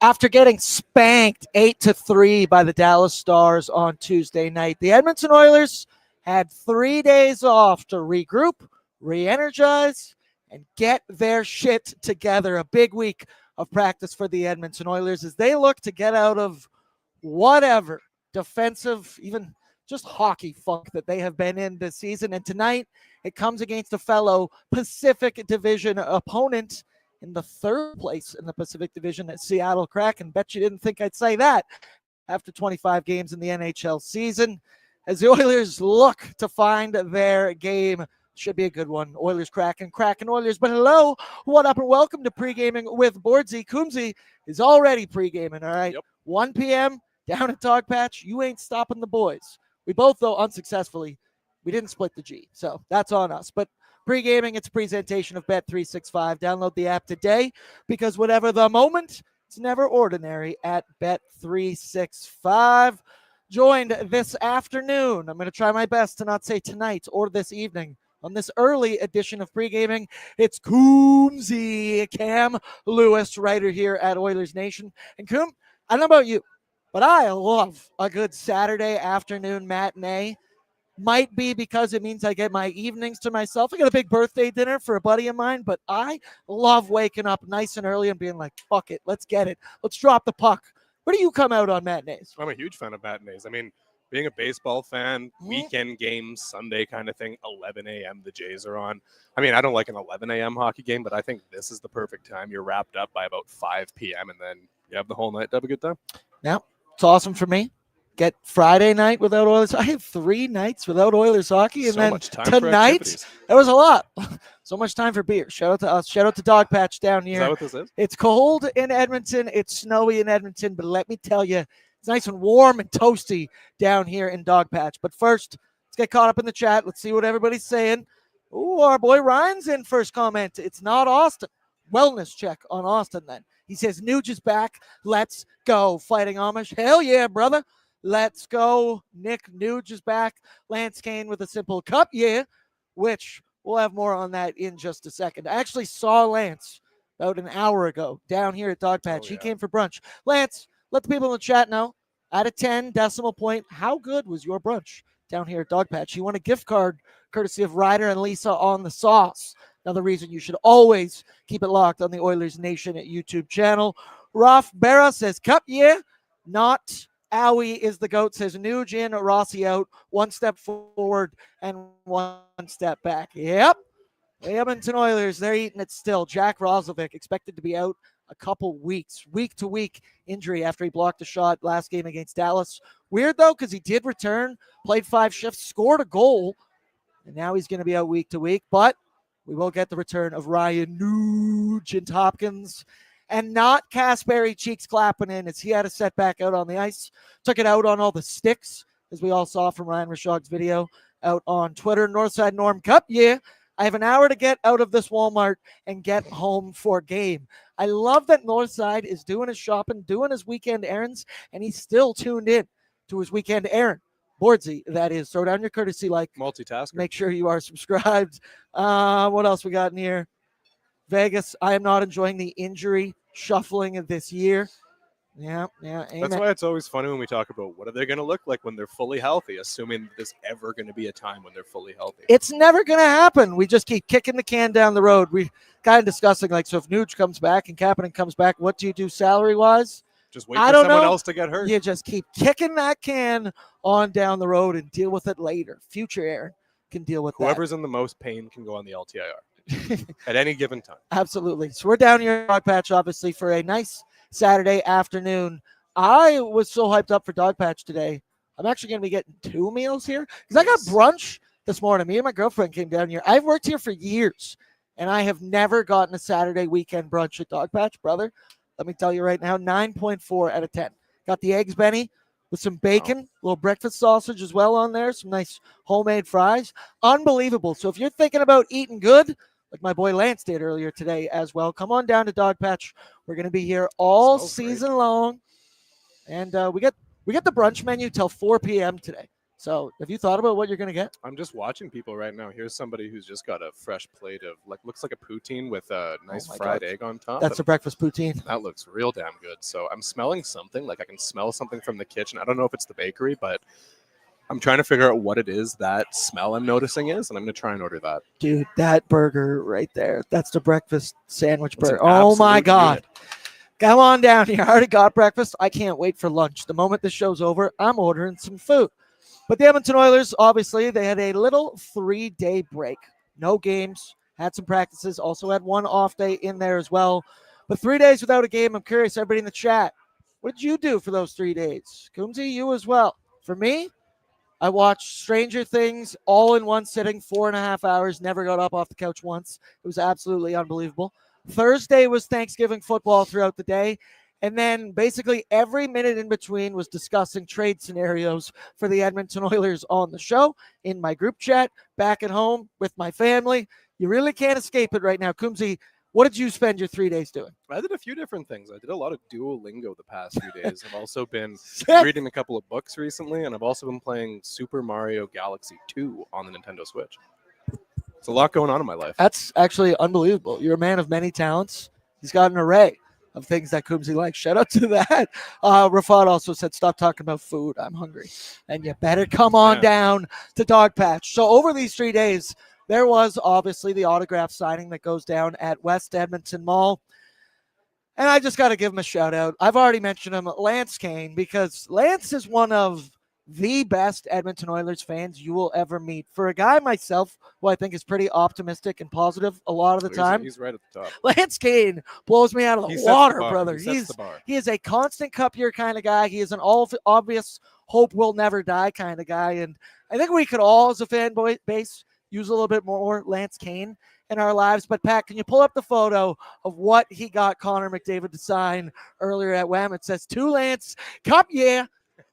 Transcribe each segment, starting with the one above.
After getting spanked 8-3 by the Dallas Stars on Tuesday night, the Edmonton Oilers had 3 days off to regroup, re-energize, and get their shit together. A big week of practice for the Edmonton Oilers as they look to get out of whatever defensive, even just hockey funk that they have been in this season. And tonight, it comes against a fellow Pacific Division opponent in the third place in the Pacific Division at Seattle Kraken. Bet you didn't think I'd say that after 25 games in the NHL season. As the Oilers look to find their game, should be a good one. Oilers, Kraken, Kraken, Oilers. But hello, what up, and welcome to Pregaming with Bordzy. Coomzy is already pregaming, all right? Yep. 1 p.m. down at Dogpatch. You ain't stopping the boys. We both, though, unsuccessfully, we didn't split the G, so that's on us. But Pregaming, it's a presentation of Bet365. Download the app today because whatever the moment, it's never ordinary at Bet365. Joined this afternoon, I'm going to try my best to not say tonight or this evening, on this early edition of Pregaming, it's Coomzy, Cam Lewis, writer here at Oilers Nation. And Coom, I don't know about you, but I love a good Saturday afternoon matinee. Might be because it means I get my evenings to myself. I got a big birthday dinner for a buddy of mine, but I love waking up nice and early and being like, fuck it, let's get it. Let's drop the puck. Where do you come out on matinees? I'm a huge fan of matinees. I mean, being a baseball fan, weekend games, Sunday kind of thing, 11 a.m. the Jays are on. I mean, I don't like an 11 a.m. hockey game, but I think this is the perfect time. You're wrapped up by about 5 p.m. and then you have the whole night to have a good time. Yeah, it's awesome for me. Get Friday night without Oilers. I had 3 nights without Oilers hockey, and so then much time tonight, that was a lot. So much time for beer. Shout out to us. Shout out to Dogpatch down here. Is that what this is? It's cold in Edmonton. It's snowy in Edmonton, but let me tell you, it's nice and warm and toasty down here in Dogpatch. But first, let's get caught up in the chat. Let's see what everybody's saying. Ooh, our boy Ryan's in first comment. It's not Austin. Wellness check on Austin then. He says, Nuge is back. Let's go. Fighting Amish. Hell yeah, brother. Let's go. Nick Nuge is back. Lance Kane with a simple cup, yeah, which we'll have more on that in just a second. I actually saw Lance about an hour ago down here at Dogpatch. He came for brunch. Lance, let the people in the chat know, out of 10, decimal point, how good was your brunch down here at Dogpatch? You want a gift card courtesy of Ryder and Lisa on the sauce. Another reason you should always keep it locked on the Oilers Nation YouTube channel. Ralph Barra says, cup, yeah, not Owie is the GOAT, says Nuge in, Rossi out, 1 step forward and 1 step back. Yep. The Edmonton Oilers, they're eating it still. Jack Roslovic expected to be out a couple weeks, week-to-week injury after he blocked a shot last game against Dallas. Weird, though, because he did return, played 5 shifts, scored a goal, and now he's going to be out week-to-week. But we will get the return of Ryan Nugent Hopkins. And not Kasperi Cheeks clapping in as he had a setback out on the ice. Took it out on all the sticks, as we all saw from Ryan Rashog's video out on Twitter. Northside Norm Cup, yeah. I have an hour to get out of this Walmart and get home for game. I love that Northside is doing his shopping, doing his weekend errands, and he's still tuned in to his weekend errand. Bordzy, that is. Throw down your courtesy like. Multitasker. Make sure you are subscribed. What else we got in here? Vegas, I am not enjoying the injury shuffling of this year. Yeah. Amen. That's why it's always funny when we talk about what are they going to look like when they're fully healthy, assuming there's ever going to be a time when they're fully healthy. It's never going to happen. We just keep kicking the can down the road. We kind of discussing, like, so if Nuge comes back and Kapanen comes back, what do you do salary-wise? Just wait for someone else to get hurt. You just keep kicking that can on down the road and deal with it later. Future Aaron can deal with Whoever's in the most pain can go on the LTIR. At any given time. Absolutely. So we're down here at Dogpatch, obviously, for a nice Saturday afternoon. I was so hyped up for Dogpatch today. I'm actually going to be getting 2 meals here because I got brunch this morning. Me and my girlfriend came down here. I've worked here for years, and I have never gotten a Saturday weekend brunch at Dogpatch, brother. Let me tell you right now, 9.4 out of 10. Got the eggs Benny with some bacon, a little breakfast sausage as well on there, some nice homemade fries. Unbelievable. So if you're thinking about eating good, like my boy Lance did earlier today as well, come on down to Dogpatch. We're going to be here all season long. And we get the brunch menu till 4 p.m. today. So have you thought about what you're going to get? I'm just watching people right now. Here's somebody who's just got a fresh plate of looks like a poutine with a nice fried egg on top. That's a breakfast poutine. That looks real damn good. So I'm smelling something. Like I can smell something from the kitchen. I don't know if it's the bakery, but I'm trying to figure out what it is that smell I'm noticing is, and I'm going to try and order that. Dude, that burger right there. That's the breakfast sandwich That's burger. an Oh my absolute God. unit. Come on down here. I already got breakfast. I can't wait for lunch. The moment the show's over, I'm ordering some food. But the Edmonton Oilers, obviously, they had a little 3-day break. No games, had some practices, also had one off day in there as well. But 3 days without a game, I'm curious, everybody in the chat, what did you do for those 3 days? Coomzy, you as well. For me, I watched Stranger Things all in one sitting, 4.5 hours, never got up off the couch once. It was absolutely unbelievable. Thursday was Thanksgiving football throughout the day. And then basically every minute in between was discussing trade scenarios for the Edmonton Oilers on the show, in my group chat, back at home with my family. You really can't escape it right now. Coomzy, what did you spend your 3 days doing? I did a few different things. I did a lot of Duolingo the past few days. I've also been Sick. reading a couple of books recently, and I've also been playing Super Mario Galaxy 2 on the Nintendo Switch. It's a lot going on in my life. That's actually unbelievable. You're a man of many talents. He's got an array of things that Coomzy likes. Shout out to that. Rafat also said, stop talking about food. I'm hungry. And you better come on down to Dogpatch. So over these 3 days, there was obviously the autograph signing that goes down at West Edmonton Mall. And I just got to give him a shout out. I've already mentioned him, Lance Kane, because Lance is one of the best Edmonton Oilers fans you will ever meet. For a guy myself, who I think is pretty optimistic and positive a lot of the time, He's right at the top. Lance Kane blows me out of the water, brother. He is a constant cup year kind of guy. He is an obvious hope will never die kind of guy. And I think we could all, as a fan base, use a little bit more Lance Kane in our lives. But Pat, can you pull up the photo of what he got Connor McDavid to sign earlier at WHAM? It says 2 Lance, cup yeah,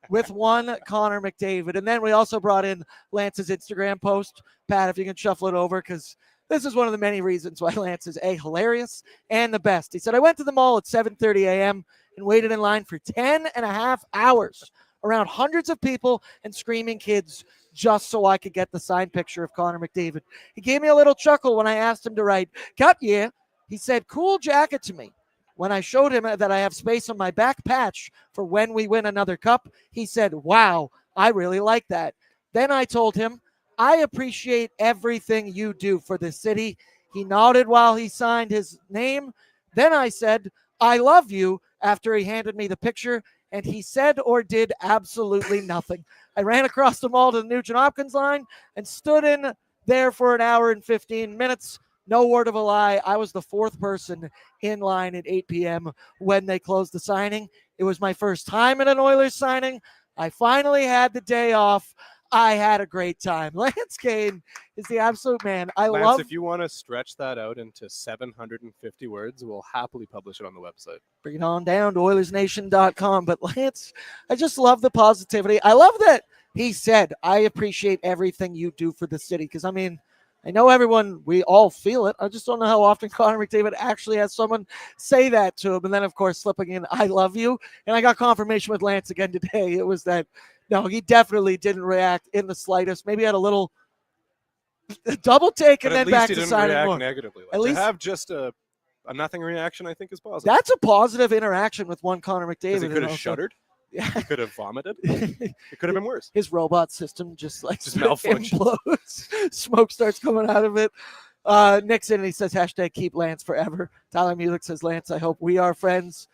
with 1 Connor McDavid. And then we also brought in Lance's Instagram post. Pat, if you can shuffle it over, because this is one of the many reasons why Lance is hilarious and the best. He said, I went to the mall at 7:30 a.m. and waited in line for 10.5 hours around hundreds of people and screaming kids just so I could get the signed picture of Connor McDavid. He gave me a little chuckle when I asked him to write, cup yeah. He said, cool jacket to me. When I showed him that I have space on my back patch for when we win another cup, he said, wow, I really like that. Then I told him, I appreciate everything you do for the city. He nodded while he signed his name. Then I said, I love you, after he handed me the picture, and he said or did absolutely nothing. I ran across the mall to the Nuge and Hopkins line and stood in there for an hour and 15 minutes. No word of a lie. I was the 4th person in line at 8 p.m. when they closed the signing. It was my first time at an Oilers signing. I finally had the day off. I had a great time. Lance Kane is the absolute man. Lance, if you want to stretch that out into 750 words, we'll happily publish it on the website. Bring it on down to Oilersnation.com. But Lance, I just love the positivity. I love that he said, I appreciate everything you do for the city. Because, I mean, I know everyone, we all feel it. I just don't know how often Connor McDavid actually has someone say that to him. And then, of course, slipping in, I love you. And I got confirmation with Lance again today. It was that, no, he definitely didn't react in the slightest. Maybe had a little double take and then back to signing more. Negatively. At least to have just a nothing reaction, I think, is positive. That's a positive interaction with one Connor McDavid. He could have shuddered. Yeah. He could have vomited. It could have been worse. His robot system just malfunctions. implodes. Smoke starts coming out of it. Nixon, he says, hashtag keep Lance forever. Tyler Mulick says, Lance, I hope we are friends.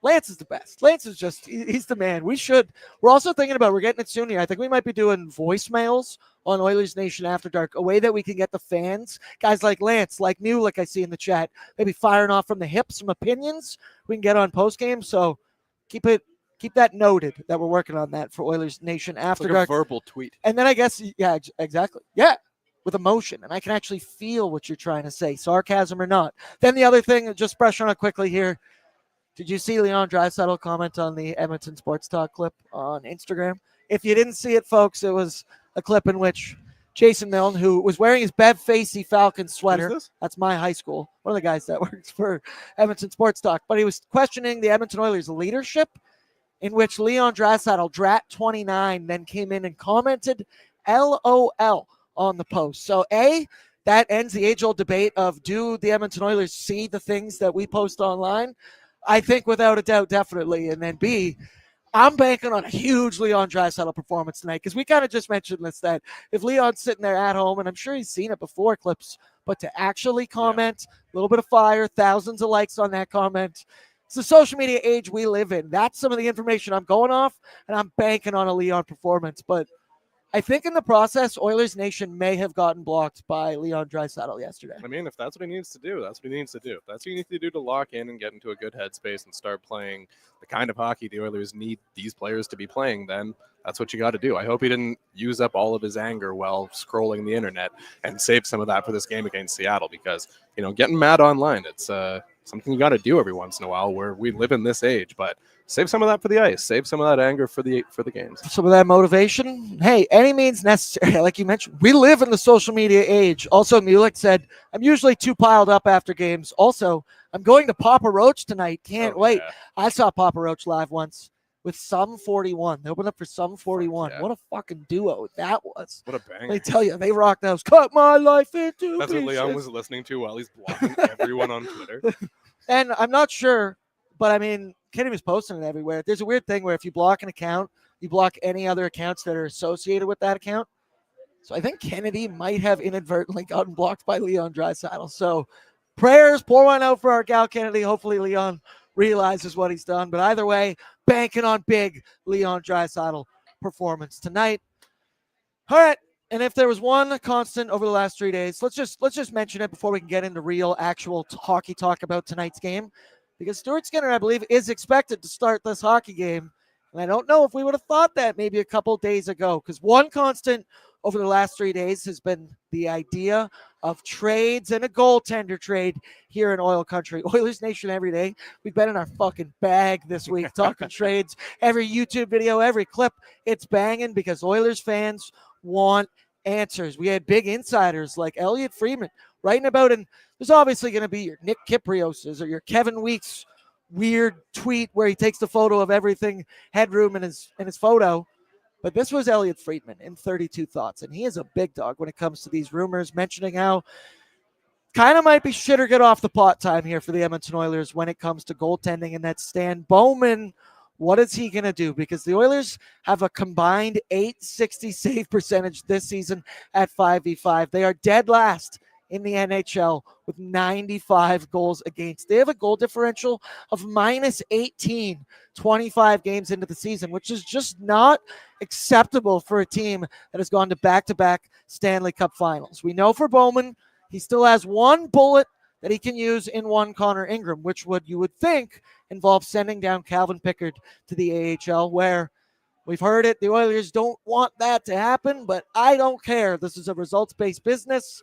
Lance is the best. Lance is just, he's the man. We're also thinking about, we're getting it soon here. I think we might be doing voicemails on Oilersnation After Dark, a way that we can get the fans, guys like Lance, like Mulick I see in the chat, maybe firing off from the hip some opinions we can get on postgame. So keep that noted that we're working on that for Oilers Nation After Dark. A verbal tweet. And then I guess, yeah, exactly. Yeah, with emotion. And I can actually feel what you're trying to say, sarcasm or not. Then the other thing, just brush on it quickly here. Did you see Leon Draisaitl comment on the Edmonton Sports Talk clip on Instagram? If you didn't see it, folks, it was a clip in which Jason Milne, who was wearing his Bev Facey Falcons sweater. Who's this? That's my high school. One of the guys that works for Edmonton Sports Talk. But he was questioning the Edmonton Oilers leadership. in which Leon Draisaitl, Drat29, then came in and commented LOL on the post. So that ends the age-old debate of, do the Edmonton Oilers see the things that we post online? I think without a doubt, definitely. And then B, I'm banking on a huge Leon Draisaitl performance tonight, because we kind of just mentioned this, that if Leon's sitting there at home, and I'm sure he's seen it before, clips, but to actually comment, a little bit of fire, thousands of likes on that comment. It's the social media age we live in. That's some of the information I'm going off, and I'm banking on a Leon performance. But I think in the process, Oilers Nation may have gotten blocked by Leon Draisaitl yesterday. I mean, if that's what he needs to do, that's what he needs to do. If that's what you need to do to lock in and get into a good headspace and start playing the kind of hockey the Oilers need these players to be playing, then that's what you got to do. I hope he didn't use up all of his anger while scrolling the internet, and save some of that for this game against Seattle, because, getting mad online, it's something you got to do every once in a while, where we live in this age. But save some of that for the ice. Save some of that anger for the games. Some of that motivation. Hey, any means necessary. Like you mentioned, we live in the social media age. Also, Mulek said, I'm usually too piled up after games. Also, I'm going to Papa Roach tonight. Can't wait. Yeah. I saw Papa Roach live once with Sum 41. They opened up for Sum 41. Yeah. What a fucking duo that was. What a banger. They tell you, they rocked those. Cut my life into That's pieces. What Leon was listening to while he's blocking everyone on Twitter. And I'm not sure, but I mean, Kenny was posting it everywhere. There's a weird thing where if you block an account, you block any other accounts that are associated with that account. So I think Kennedy might have inadvertently gotten blocked by Leon Draisaitl. So prayers, pour one out for our gal Kennedy. Hopefully Leon realizes what he's done. But either way, banking on big Leon Draisaitl performance tonight. All right. And if there was one constant over the last 3 days, let's just mention it before we can get into real, actual hockey talk about tonight's game. Because Stuart Skinner, I believe, is expected to start this hockey game. And I don't know if we would have thought that maybe a couple days ago. Because one constant over the last 3 days has been the idea of trades and a goaltender trade here in Oil Country. Oilers Nation every day. We've been in our fucking bag this week talking trades. Every YouTube video, every clip, it's banging because Oilers fans want answers. We had big insiders like Elliot Friedman writing about, and there's obviously going to be your Nick Kiprioses or your Kevin Weeks weird tweet where he takes the photo of everything headroom in his photo. But this was Elliot Friedman in 32 Thoughts, and he is a big dog when it comes to these rumors, mentioning how kind of might be shit or get off the pot time here for the Edmonton Oilers when it comes to goaltending, and that Stan Bowman, what is he going to do? Because the Oilers have a combined .860 save percentage this season at 5v5. They are dead last in the NHL with 95 goals against. They have a goal differential of -18, 25 games into the season, which is just not acceptable for a team that has gone to back-to-back Stanley Cup finals. We know for Bowman, he still has one bullet that he can use in one Connor Ingram, which you would think involve sending down Calvin Pickard to the AHL, where we've heard it, the Oilers don't want that to happen, but I don't care. This is a results-based business.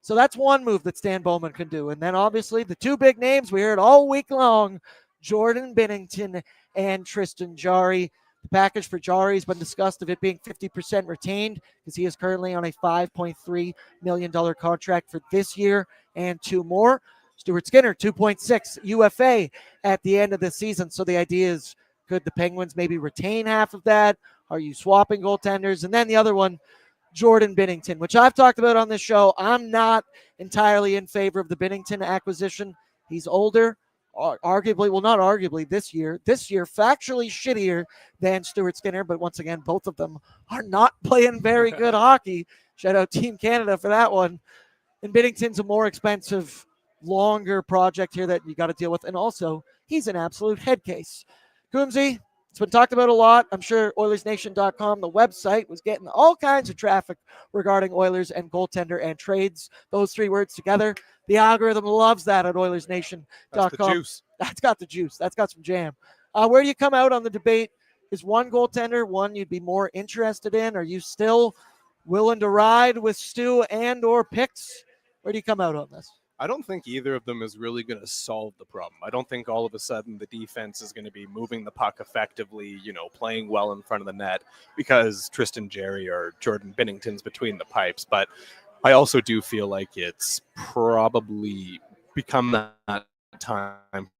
So that's one move that Stan Bowman can do. And then obviously the two big names we heard all week long, Jordan Binnington and Tristan Jarry. The package for Jarry has been discussed of it being 50% retained because he is currently on a $5.3 million contract for this year and 2 more. Stuart Skinner, 2.6 UFA at the end of the season. So the idea is, could the Penguins maybe retain half of that? Are you swapping goaltenders? And then the other one, Jordan Binnington, which I've talked about on this show. I'm not entirely in favor of the Binnington acquisition. He's older, arguably, well, not arguably this year factually shittier than Stuart Skinner, but once again, both of them are not playing very good hockey. Shout out Team Canada for that one. And Binnington's a more expensive, longer project here that you got to deal with. And also, he's an absolute head case. Coomzy, it's been talked about a lot. I'm sure Oilersnation.com, the website, was getting all kinds of traffic regarding Oilers and goaltender and trades. Those 3 words together. The algorithm loves that at Oilersnation.com. That's the juice. That's got the juice. That's got some jam. Where do you come out on the debate? Is one goaltender one you'd be more interested in? Are you still willing to ride with Stu and or Picks? Where do you come out on this? I don't think either of them is really going to solve the problem. I don't think all of a sudden the defense is going to be moving the puck effectively, playing well in front of the net because Tristan Jarry or Jordan Binnington's between the pipes. But I also do feel like it's probably become that time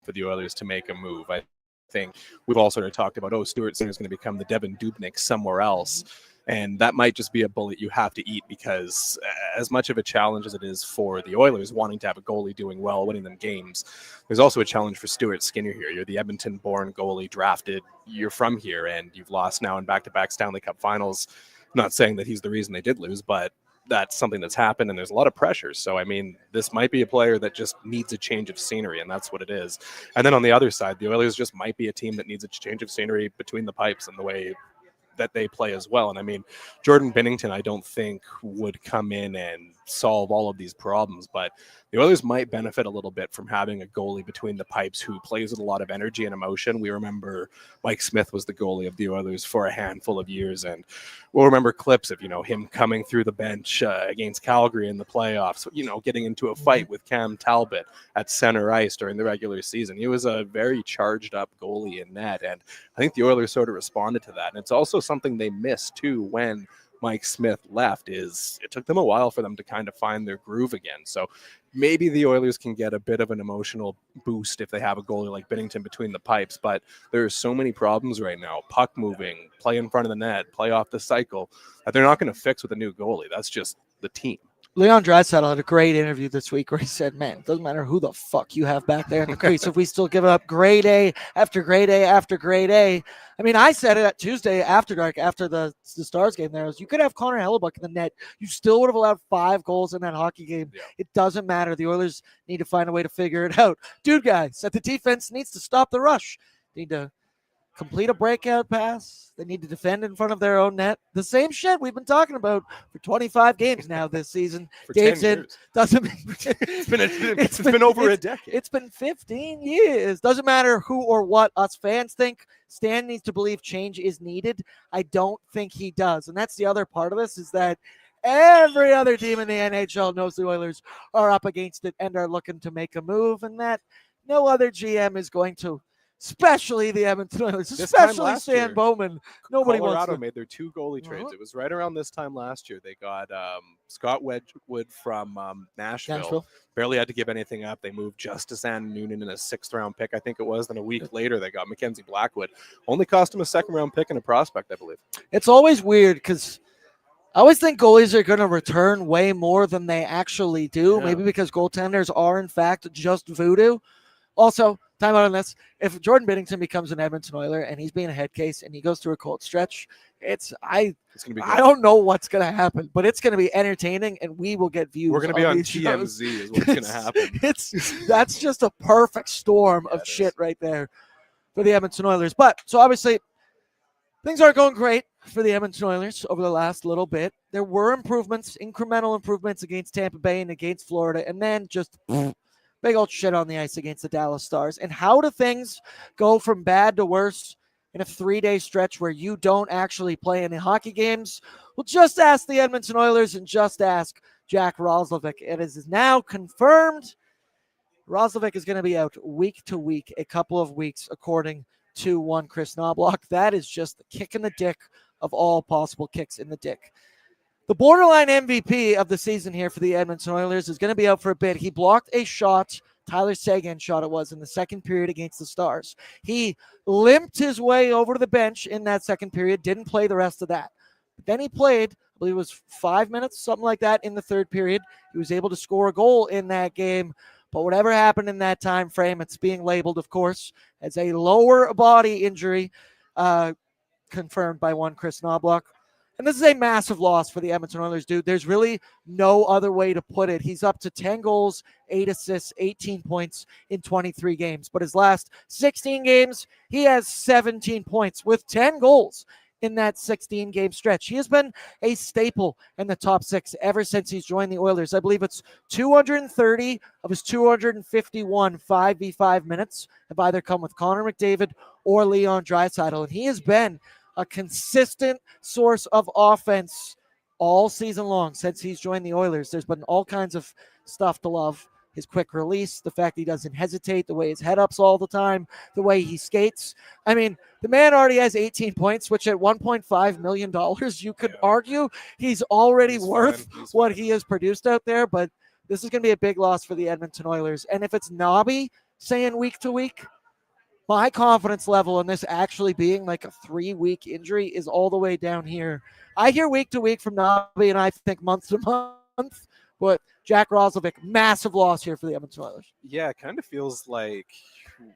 for the Oilers to make a move. I thing. We've all sort of talked about, Stuart Skinner is going to become the Devin Dubnyk somewhere else. And that might just be a bullet you have to eat, because as much of a challenge as it is for the Oilers wanting to have a goalie doing well, winning them games, there's also a challenge for Stuart Skinner here. You're the Edmonton-born goalie, drafted. You're from here, and you've lost now in back-to-back Stanley Cup finals. I'm not saying that he's the reason they did lose, but that's something that's happened, and there's a lot of pressure. So, I mean, this might be a player that just needs a change of scenery, and that's what it is. And then on the other side, the Oilers just might be a team that needs a change of scenery between the pipes and the way that they play as well. And I mean, Jordan Binnington, I don't think would come in and solve all of these problems, but the Oilers might benefit a little bit from having a goalie between the pipes who plays with a lot of energy and emotion. We remember Mike Smith was the goalie of the Oilers for a handful of years, and we'll remember clips of, him coming through the bench against Calgary in the playoffs, getting into a fight with Cam Talbot at center ice during the regular season. He was a very charged up goalie in net, and I think the Oilers sort of responded to that. And it's also something they missed too when Mike Smith left, is it took them a while for them to kind of find their groove again. So maybe the Oilers can get a bit of an emotional boost if they have a goalie like Binnington between the pipes, but there are so many problems right now. Puck moving, play in front of the net, play off the cycle, that they're not going to fix with a new goalie. That's just the team. Leon Draisaitl had a great interview this week where he said, man, it doesn't matter who the fuck you have back there in the crease. If we still give up grade A after grade A after grade A. I mean, I said it at Tuesday after dark, after the Stars game there, was you could have Connor Hellebuck in the net. You still would have allowed 5 goals in that hockey game. Yeah. It doesn't matter. The Oilers need to find a way to figure it out. Dude, guys, that the defense needs to stop the rush. Need to complete a breakout pass. They need to defend in front of their own net. The same shit we've been talking about for 25 games now this season. For Dave 10 said, years. Doesn't it's been over a decade. It's been 15 years. Doesn't matter who or what us fans think. Stan needs to believe change is needed. I don't think he does. And that's the other part of this, is that every other team in the NHL knows the Oilers are up against it and are looking to make a move, and that no other GM is going to. Especially the Edmonton Oilers, especially Stan Bowman. Nobody Colorado made their 2 goalie trades. It was right around this time last year. They got Scott Wedgwood from Nashville. Barely had to give anything up. They moved Justice Ann Noonan in a 6th-round pick, I think it was. Then a week later, they got Mackenzie Blackwood. Only cost him a 2nd-round pick and a prospect, I believe. It's always weird because I always think goalies are going to return way more than they actually do. Yeah. Maybe because goaltenders are, in fact, just voodoo. Also, time out on this. If Jordan Binnington becomes an Edmonton Oiler and he's being a head case and he goes through a cold stretch, it's going to be good. I don't know what's going to happen, but it's going to be entertaining and we will get views. We're going to be on TMZ is what's going to happen. That's just a perfect storm of shit right there for the Edmonton Oilers. But so obviously things aren't going great for the Edmonton Oilers over the last little bit. There were improvements, incremental improvements against Tampa Bay and against Florida, and then just big old shit on the ice against the Dallas Stars. And how do things go from bad to worse in a 3-day stretch where you don't actually play any hockey games? Well, just ask the Edmonton Oilers and just ask Jack Roslovic. It is now confirmed Roslovic is going to be out week to week, a couple of weeks, according to one Chris Knobloch. That is just the kick in the dick of all possible kicks in the dick. The borderline MVP of the season here for the Edmonton Oilers is going to be out for a bit. He blocked a shot, Tyler Seguin shot it was, in the second period against the Stars. He limped his way over to the bench in that second period, didn't play the rest of that. But then he played, I believe it was 5 minutes, something like that, in the third period. He was able to score a goal in that game. But whatever happened in that time frame, it's being labeled, of course, as a lower body injury, confirmed by one Chris Knobloch. And this is a massive loss for the Edmonton Oilers, dude. There's really no other way to put it. He's up to 10 goals, 8 assists, 18 points in 23 games. But his last 16 games, he has 17 points with 10 goals in that 16-game stretch. He has been a staple in the top 6 ever since he's joined the Oilers. I believe it's 230 of his 251 5v5 minutes have either come with Connor McDavid or Leon Draisaitl. And he has been a consistent source of offense all season long since he's joined the Oilers. There's been all kinds of stuff to love. His quick release, the fact he doesn't hesitate, the way his head ups all the time, the way he skates. I mean, the man already has 18 points, which at $1.5 million, you could argue he's already worth what he has produced out there. But this is going to be a big loss for the Edmonton Oilers. And if it's Nobby saying week to week, my confidence level in this actually being like a 3-week injury is all the way down here. I hear week to week from Nabi, and I think month to month. But Jack Roslovic, massive loss here for the Edmonton Oilers. Yeah, it kind of feels like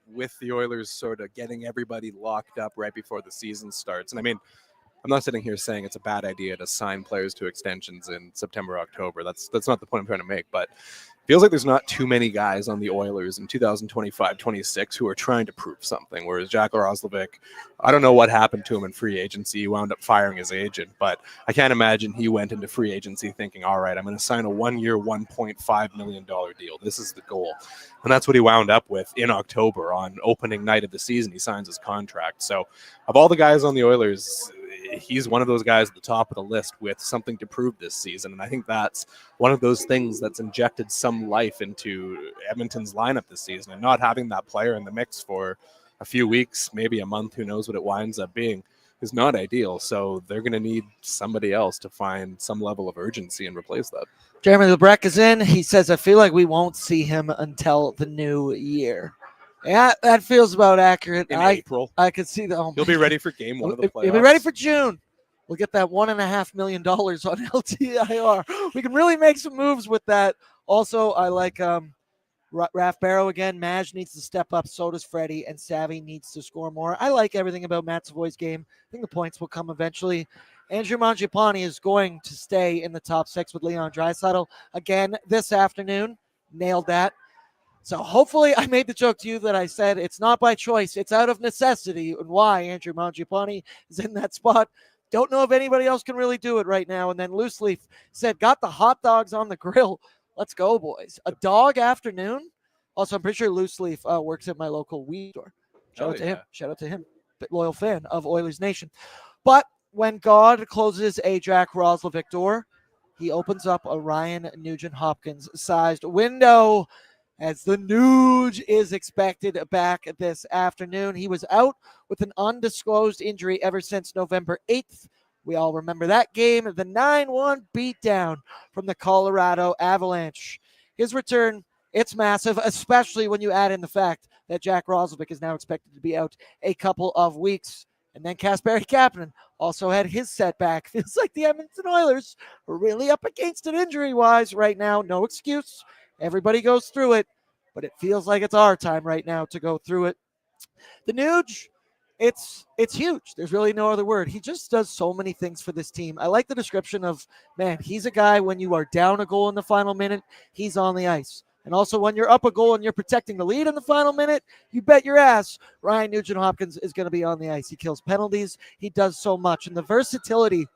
with the Oilers sort of getting everybody locked up right before the season starts. And I mean, I'm not sitting here saying it's a bad idea to sign players to extensions in September, October. That's not the point I'm trying to make. But it feels like there's not too many guys on the Oilers in 2025-26 who are trying to prove something. Whereas Jack Roslovic, I don't know what happened to him in free agency. He wound up firing his agent. But I can't imagine he went into free agency thinking, all right, I'm going to sign a 1-year, $1.5 million deal. This is the goal. And that's what he wound up with in October on opening night of the season. He signs his contract. So of all the guys on the Oilers, he's one of those guys at the top of the list with something to prove this season. And I think that's one of those things that's injected some life into Edmonton's lineup this season. And not having that player in the mix for a few weeks, maybe a month, who knows what it winds up being, is not ideal. So they're going to need somebody else to find some level of urgency and replace that. Jeremy Lebrecq is in. He says, I feel like we won't see him until the new year. Yeah, that feels about accurate. In April. I could see that. Oh, he'll be ready for game one of the playoffs. He'll be ready for June. We'll get that $1.5 million on LTIR. We can really make some moves with that. Also, I like Raph Barrow again. Maj needs to step up. So does Freddie. And Savvy needs to score more. I like everything about Matt Savoy's game. I think the points will come eventually. Andrew Mangiapane is going to stay in the top 6 with Leon Draisaitl again this afternoon. Nailed that. So hopefully I made the joke to you that I said it's not by choice, it's out of necessity, and why Andrew Mangiapane is in that spot. Don't know if anybody else can really do it right now. And then Loose Leaf said, got the hot dogs on the grill. Let's go, boys. A dog afternoon. Also, I'm pretty sure Loose Leaf works at my local weed store. Shout out to him. Shout out to him. Loyal fan of Oilers Nation. But when God closes a Jack Roslovic door, he opens up a Ryan Nugent-Hopkins sized window, as the Nuge is expected back this afternoon. He was out with an undisclosed injury ever since November 8th. We all remember that game, the 9-1 beatdown from the Colorado Avalanche. His return, it's massive, especially when you add in the fact that Jack Roslovic is now expected to be out a couple of weeks. And then Kasperi Kapanen also had his setback. Feels like the Edmonton Oilers are really up against it injury-wise right now. No excuse. Everybody goes through it, but it feels like it's our time right now to go through it. The Nuge, it's huge. There's really no other word. He just does so many things for this team. I like the description of, man, he's a guy when you are down a goal in the final minute, he's on the ice. And also when you're up a goal and you're protecting the lead in the final minute, you bet your ass Ryan Nugent-Hopkins is going to be on the ice. He kills penalties. He does so much. And the versatility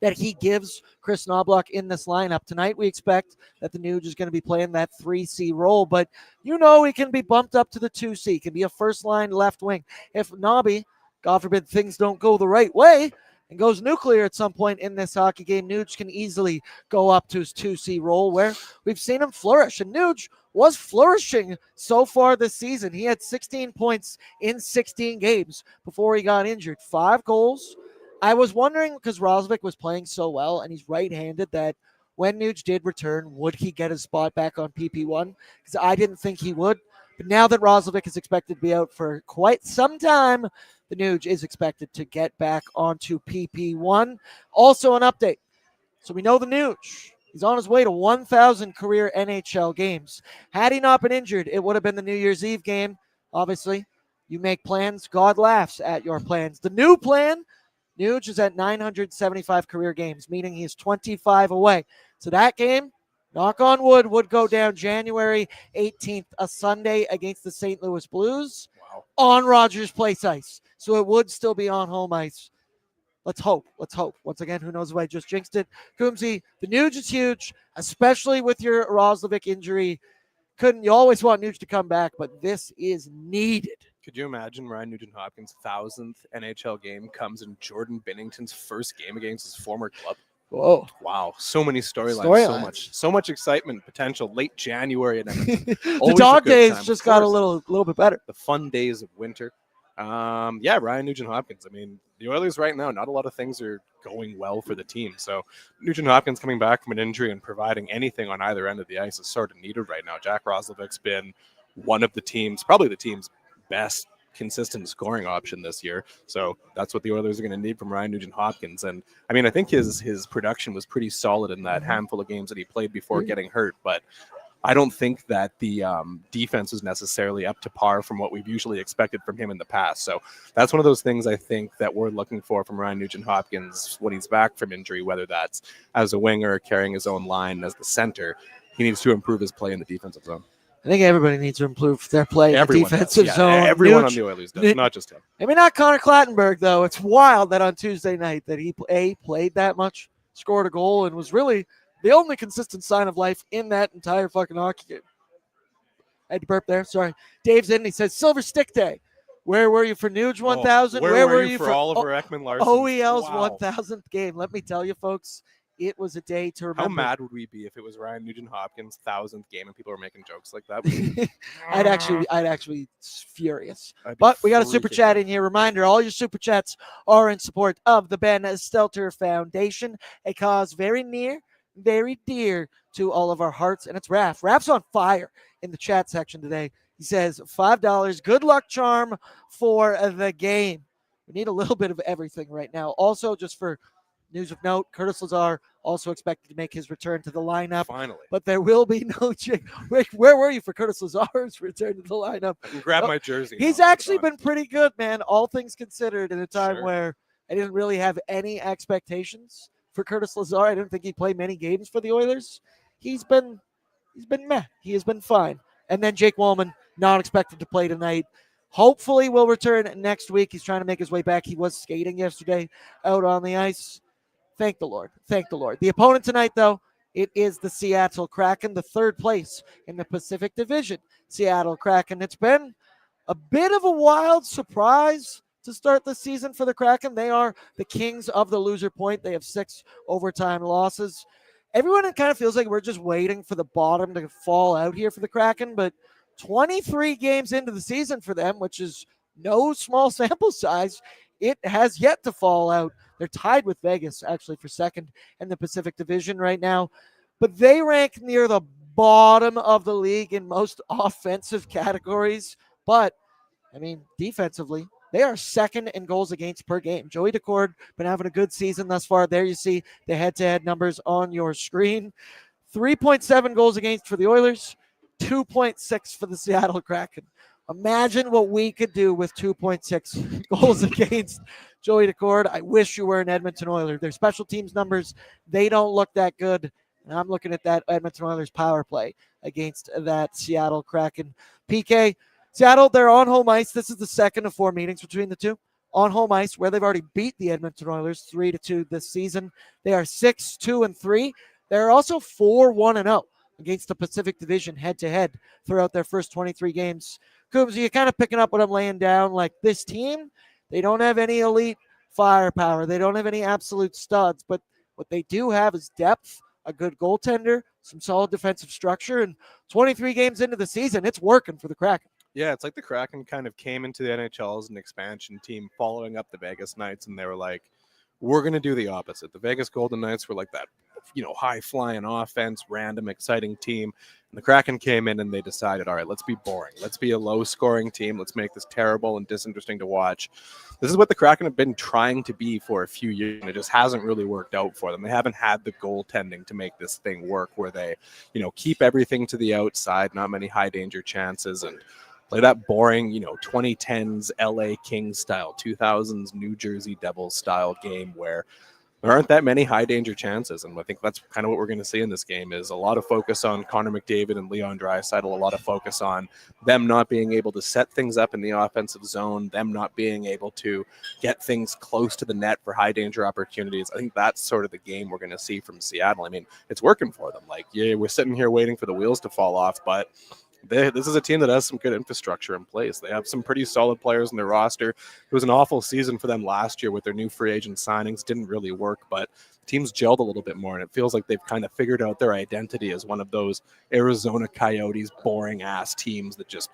that he gives Chris Knoblauch in this lineup. Tonight we expect that the Nuge is going to be playing that 3C role, but you know he can be bumped up to the 2C. He can be a first-line left wing. If Nobby, God forbid, things don't go the right way and goes nuclear at some point in this hockey game, Nuge can easily go up to his 2C role where we've seen him flourish. And Nuge was flourishing so far this season. He had 16 points in 16 games before he got injured. 5 goals. I was wondering, because Roslovic was playing so well and he's right-handed, that when Nuge did return, would he get his spot back on PP1? Because I didn't think he would. But now that Roslovic is expected to be out for quite some time, the Nuge is expected to get back onto PP1. Also an update. So we know the Nuge. He's on his way to 1,000 career NHL games. Had he not been injured, it would have been the New Year's Eve game. Obviously, you make plans. God laughs at your plans. The new plan, Nuge is at 975 career games, meaning he's 25 away. So that game, knock on wood, would go down January 18th, a Sunday against the St. Louis Blues. Wow. On Rogers Place ice. So it would still be on home ice. Let's hope. Let's hope. Once again, who knows if I just jinxed it. Coomzy, the Nuge is huge, especially with your Roslovic injury. You always want Nuge to come back, but this is needed. Could you imagine Ryan Nugent-Hopkins' 1,000th NHL game comes in Jordan Binnington's first game against his former club? Whoa. Wow. So many storylines. So much excitement, potential. Late January. And the dog days just got a little bit better. The fun days of winter. Ryan Nugent-Hopkins. I mean, the Oilers right now, not a lot of things are going well for the team. So Nugent-Hopkins coming back from an injury and providing anything on either end of the ice is sort of needed right now. Jack Roslovic's been one of the team's, probably the team's best consistent scoring option this year. So that's what the Oilers are going to need from Ryan Nugent-Hopkins. And I mean, I think his production was pretty solid in that handful of games that he played before getting hurt, but I don't think that the defense is necessarily up to par from what we've usually expected from him in the past. So that's one of those things I think that we're looking for from Ryan Nugent-Hopkins when he's back from injury, whether that's as a winger or carrying his own line as the center. He needs to improve his play in the defensive zone. I think everybody needs to improve their play in the defensive does. zone. Everyone on the Oilers does, not just him. Maybe not Connor Clattenburg, though. It's wild that on Tuesday night that he played that much, scored a goal, and was really the only consistent sign of life in that entire fucking hockey game. I had to burp there. Sorry. Dave's in. He says, Silver Stick Day. Where were you for Nuge 1000? Where were you for Oliver Ekman-Larsson? OEL's 1000th game. Let me tell you, folks, it was a day to remember. How mad would we be if it was Ryan Nugent-Hopkins' 1000th game and people were making jokes like that? I'd actually be furious. But we got a super chat in here. Reminder, all your super chats are in support of the Ben Stelter Foundation, a cause very near, very dear to all of our hearts, and it's Raph. Raph's on fire in the chat section today. He says, $5, good luck charm for the game. We need a little bit of everything right now. Also, just for news of note, Curtis Lazar also expected to make his return to the lineup. Finally. But there will be no change. Where were you for Curtis Lazar's return to the lineup? I can grab my jersey. He's actually been pretty good, man, all things considered, in a time where I didn't really have any expectations for Curtis Lazar. I didn't think he'd play many games for the Oilers. He's been meh. He has been fine. And then Jake Wallman, not expected to play tonight. Hopefully will return next week. He's trying to make his way back. He was skating yesterday out on the ice. Thank the Lord. Thank the Lord. The opponent tonight, though, it is the Seattle Kraken, the third place in the Pacific Division. Seattle Kraken. It's been a bit of a wild surprise to start the season for the Kraken. They are the kings of the loser point. They have 6 overtime losses. Everyone kind of feels like we're just waiting for the bottom to fall out here for the Kraken, but 23 games into the season for them, which is no small sample size, it has yet to fall out. They're tied with Vegas, actually, for second in the Pacific Division right now, but they rank near the bottom of the league in most offensive categories. But, I mean, defensively, they are second in goals against per game. Joey Decord been having a good season thus far. There you see the head-to-head numbers on your screen. 3.7 goals against for the Oilers, 2.6 for the Seattle Kraken. Imagine what we could do with 2.6 goals against. Joey Decord, I wish you were an Edmonton Oiler. Their special teams numbers, they don't look that good. And I'm looking at that Edmonton Oilers power play against that Seattle Kraken. PK, Seattle, they're on home ice. This is the second of 4 meetings between the two. On home ice, where they've already beat the Edmonton Oilers 3-2 this season. They are 6-2-3. They're also 4-1-0 against the Pacific Division head-to-head throughout their first 23 games. Coomzy, you're kind of picking up what I'm laying down. Like, this team, they don't have any elite firepower. They don't have any absolute studs, but what they do have is depth, a good goaltender, some solid defensive structure, and 23 games into the season, it's working for the Kraken. Yeah, it's like the Kraken kind of came into the NHL as an expansion team following up the Vegas Knights, and they were like, we're going to do the opposite. The Vegas Golden Knights were like that, high-flying offense, random, exciting team. And the Kraken came in and they decided, all right, let's be boring. Let's be a low-scoring team. Let's make this terrible and disinteresting to watch. This is what the Kraken have been trying to be for a few years, and it just hasn't really worked out for them. They haven't had the goaltending to make this thing work where they, keep everything to the outside, not many high-danger chances, and play that boring, 2010s LA Kings style, 2000s New Jersey Devils style game where there aren't that many high danger chances. And I think that's kind of what we're going to see in this game is a lot of focus on Connor McDavid and Leon Draisaitl, a lot of focus on them not being able to set things up in the offensive zone, them not being able to get things close to the net for high danger opportunities. I think that's sort of the game we're going to see from Seattle. I mean, it's working for them. Like, yeah, we're sitting here waiting for the wheels to fall off, but this is a team that has some good infrastructure in place. They have some pretty solid players in their roster. It was an awful season for them last year with their new free agent signings. Didn't really work, but teams gelled a little bit more, and it feels like they've kind of figured out their identity as one of those Arizona Coyotes boring-ass teams that just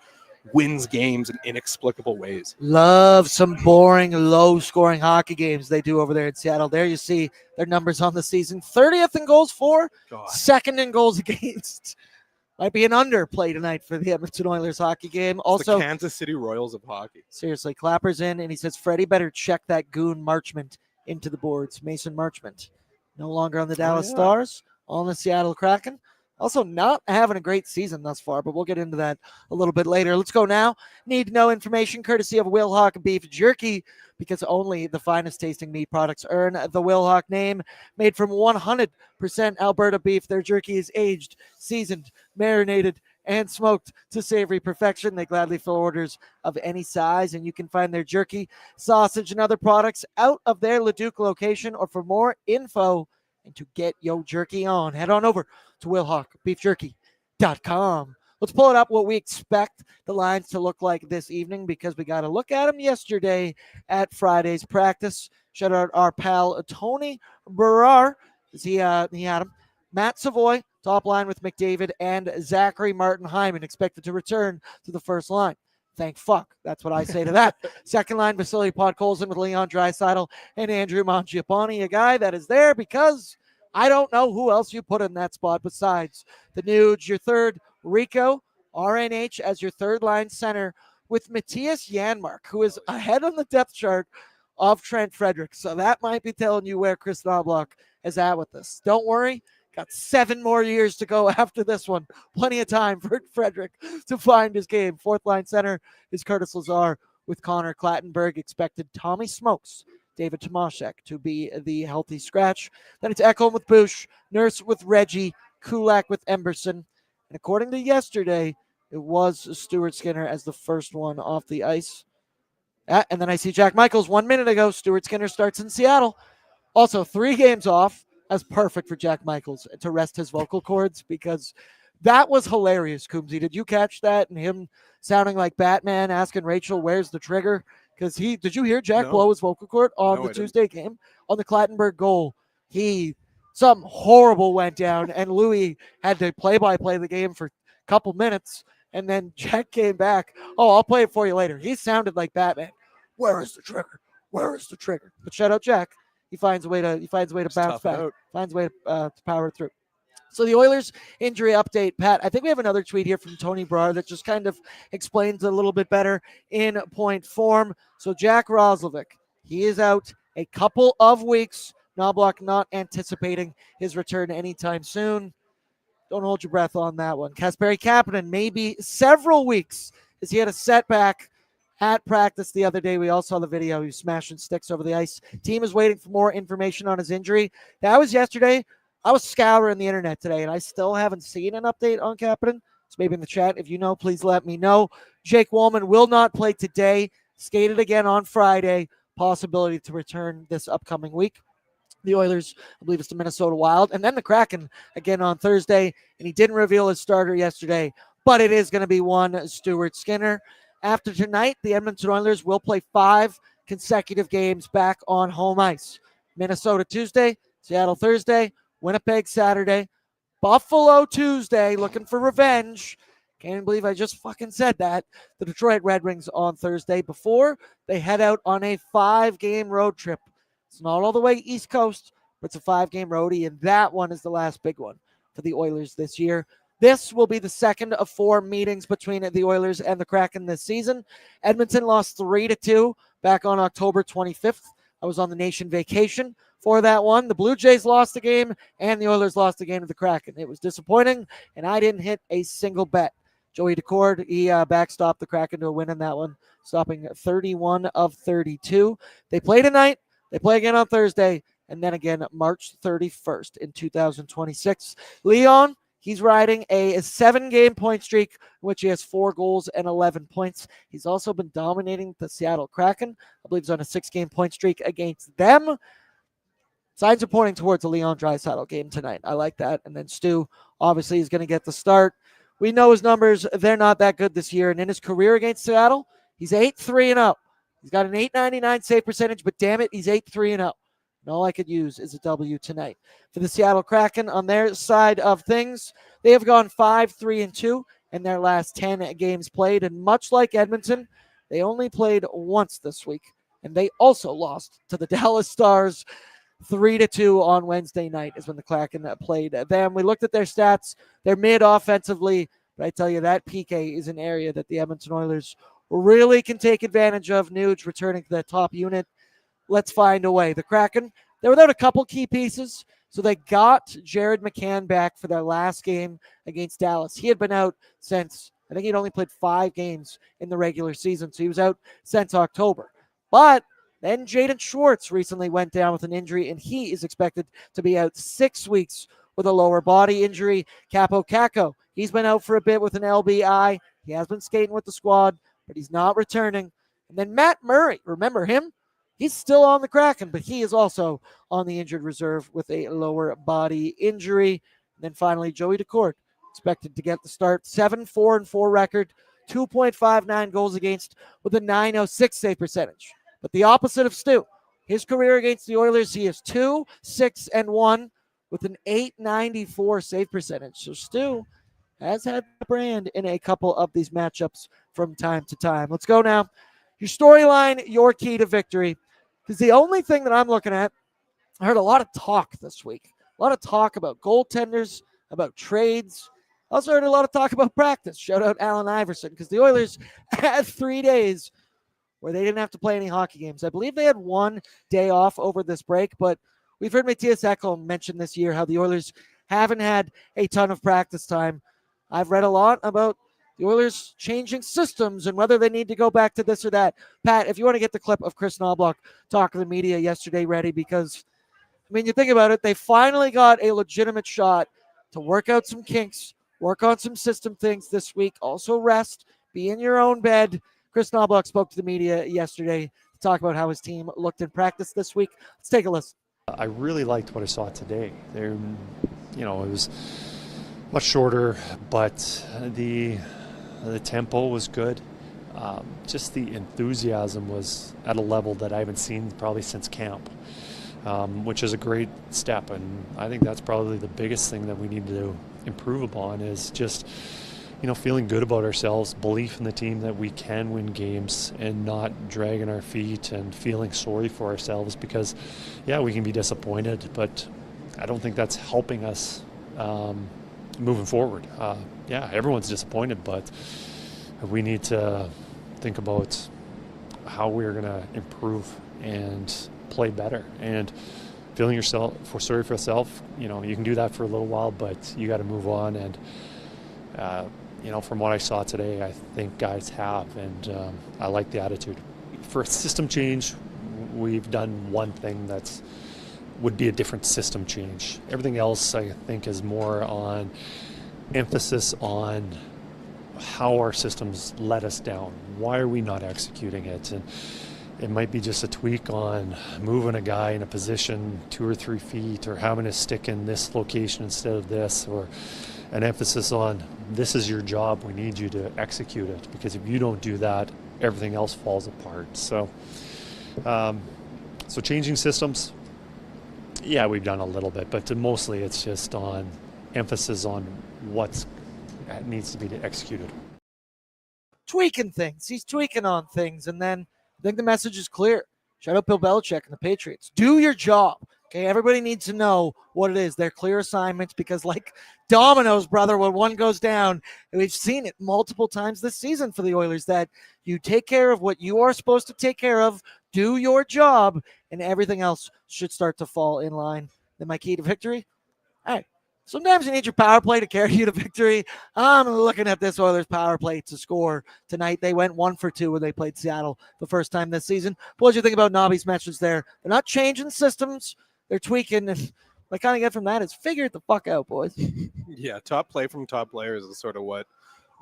wins games in inexplicable ways. Love some boring, low-scoring hockey games they do over there in Seattle. There you see their numbers on the season. 30th in goals for, second in goals against. Might be an underplay tonight for the Edmonton Oilers hockey game. It's Also, the Kansas City Royals of hockey. seriously, Clapper's in, and he says Freddie better check that goon Marchment into the boards. Mason Marchment, no longer on the Dallas Stars, on the Seattle Kraken. Also, not having a great season thus far, but we'll get into that a little bit later. Let's go now. Need to know information courtesy of Wilhauk Beef Jerky, because only the finest tasting meat products earn the Wilhauk name. Made from 100% Alberta beef, their jerky is aged, seasoned, marinated, and smoked to savory perfection. They gladly fill orders of any size, and you can find their jerky, sausage, and other products out of their Leduc location. Or for more info and to get your jerky on, head on over to WilhaukBeefJerky.com. Let's pull it up what we expect the lines to look like this evening, because we got to look at them yesterday at Friday's practice. Shout out our pal Tony Barrar, he had him. Matt Savoy, top line with McDavid, and Zachary Martin Hyman expected to return to the first line. Thank fuck. That's what I say to that. Second line, Vasily Podkolzin with Leon Draisaitl and Andrew Mangiapane, a guy that is there because I don't know who else you put in that spot besides the Nuge. Your third, Rico RNH as your third line center with Matthias Janmark, who is ahead on the depth chart of Trent Frederick. So that might be telling you where Chris Knobloch is at with this. Don't worry. Got 7 more years to go after this one. Plenty of time for Frederick to find his game. Fourth line center is Curtis Lazar with Connor Clattenburg. Expected Tommy Smokes, David Tomaszek to be the healthy scratch. Then it's Ekholm with Bush, Nurse with Reggie, Kulak with Emberson. And according to yesterday, it was Stuart Skinner as the first one off the ice. And then I see Jack Michaels 1 minute ago. Stuart Skinner starts in Seattle. Also, 3 games off. That's perfect for Jack Michaels to rest his vocal cords, because that was hilarious, Coomzy. Did you catch that? And him sounding like Batman asking Rachel, where's the trigger? Because did you hear Jack blow his vocal cord on the Tuesday game? On the Clattenburg goal, something horrible went down, and Louis had to play-by-play the game for a couple minutes, and then Jack came back. Oh, I'll play it for you later. He sounded like Batman. Where is the trigger? Where is the trigger? But shout out Jack. He finds a way to bounce back. Finds a way to power through. So the Oilers injury update, Pat. I think we have another tweet here from Tony Brar that just kind of explains a little bit better in point form. So Jack Roslovic, he is out a couple of weeks. Knobloch not anticipating his return anytime soon. Don't hold your breath on that one. Kasperi Kapanen, maybe several weeks, as he had a setback at practice the other day. We all saw the video. He was smashing sticks over the ice. Team is waiting for more information on his injury. That was yesterday. I was scouring the internet today, and I still haven't seen an update on Kapanen. So maybe in the chat, if you know, please let me know. Jake Wallman will not play today. Skated again on Friday. Possibility to return this upcoming week. The Oilers, I believe it's the Minnesota Wild, and then the Kraken again on Thursday. And he didn't reveal his starter yesterday, but it is going to be one Stuart Skinner. After tonight, the Edmonton Oilers will play 5 consecutive games back on home ice. Minnesota Tuesday, Seattle Thursday, Winnipeg Saturday, Buffalo Tuesday, looking for revenge. Can't believe I just fucking said that. The Detroit Red Wings on Thursday before they head out on a 5-game road trip. It's not all the way East Coast, but it's a 5-game roadie, and that one is the last big one for the Oilers this year. This will be the second of 4 meetings between the Oilers and the Kraken this season. Edmonton lost 3-2 back on October 25th. I was on the nation vacation for that one. The Blue Jays lost the game, and the Oilers lost the game to the Kraken. It was disappointing, and I didn't hit a single bet. Joey Decord, he backstopped the Kraken to a win in that one, stopping 31 of 32. They play tonight. They play again on Thursday, and then again March 31st in 2026. Leon, he's riding a 7-game point streak, in which he has 4 goals and 11 points. He's also been dominating the Seattle Kraken. I believe he's on a 6-game point streak against them. Signs are pointing towards a Leon Draisaitl game tonight. I like that. And then Stu, obviously, is going to get the start. We know his numbers. They're not that good this year. And in his career against Seattle, he's 8-3-0. He's got an .899 save percentage, but damn it, he's 8-3-0. And all I could use is a W tonight. For the Seattle Kraken, on their side of things, they have gone 5-3-2 in their last 10 games played. And much like Edmonton, they only played once this week. And they also lost to the Dallas Stars. 3-2 on Wednesday night is when the Kraken played them. We looked at their stats. They're mid offensively, but I tell you that PK is an area that the Edmonton Oilers really can take advantage of. Nuge returning to that top unit. Let's find a way. The Kraken, they're without a couple key pieces, so they got Jared McCann back for their last game against Dallas. He had been out since, I think he'd only played 5 games in the regular season, so he was out since October. But then Jaden Schwartz recently went down with an injury, and he is expected to be out 6 weeks with a lower body injury. Capo Caco, he's been out for a bit with an LBI. He has been skating with the squad, but he's not returning. And then Matt Murray, remember him? He's still on the Kraken, but he is also on the injured reserve with a lower body injury. And then finally, Joey Decourt, expected to get the start. 7-4-4 record, 2.59 goals against with a .906 save percentage. But the opposite of Stu. His career against the Oilers, he is 2-6-1 with an .894 save percentage. So Stu has had the brand in a couple of these matchups from time to time. Let's go now. Your storyline, your key to victory. Because the only thing that I'm looking at, I heard a lot of talk this week. A lot of talk about goaltenders, about trades. I also heard a lot of talk about practice. Shout out Allen Iverson, because the Oilers had 3 days where they didn't have to play any hockey games. I believe they had 1 day off over this break, but we've heard Matthias Ekholm mention this year how the Oilers haven't had a ton of practice time. I've read a lot about the Oilers changing systems and whether they need to go back to this or that. Pat, if you want to get the clip of Chris Knobloch talk to the media yesterday ready, because, I mean, you think about it, they finally got a legitimate shot to work out some kinks, work on some system things this week, also rest, be in your own bed. Chris Knobloch spoke to the media yesterday to talk about how his team looked in practice this week. Let's take a listen. I really liked what I saw today. It was much shorter, but the tempo was good. Just the enthusiasm was at a level that I haven't seen probably since camp, which is a great step. And I think that's probably the biggest thing that we need to improve upon is just, feeling good about ourselves, belief in the team that we can win games and not dragging our feet and feeling sorry for ourselves because, yeah, we can be disappointed, but I don't think that's helping us moving forward. Yeah, everyone's disappointed, but we need to think about how we're going to improve and play better. And feeling sorry for yourself, you can do that for a little while, but you got to move on. And, from what I saw today, I think guys have, and I like the attitude. For a system change, we've done one thing would be a different system change. Everything else, I think, is more on emphasis on how our systems let us down. Why are we not executing it? And it might be just a tweak on moving a guy in a position 2 or 3 feet, or having a stick in this location instead of this, or an emphasis on this is your job, we need you to execute it, because if you don't do that, everything else falls apart. So changing systems, yeah, we've done a little bit, but mostly it's just on emphasis on what needs to be executed. Tweaking things. He's tweaking on things, and then I think the message is clear. Shout out Bill Belichick and the Patriots. Do your job. Okay, everybody needs to know what it is. They're clear assignments, because like dominoes, brother, when one goes down, and we've seen it multiple times this season for the Oilers, that you take care of what you are supposed to take care of, do your job, and everything else should start to fall in line. Then my key to victory? All right. Sometimes you need your power play to carry you to victory. I'm looking at this Oilers power play to score tonight. They went 1 for 2 when they played Seattle the first time this season. What did you think about Nobby's message there? They're not changing systems. They're tweaking. And what I kind of get from that is figure it the fuck out, boys. Yeah, top play from top players is sort of what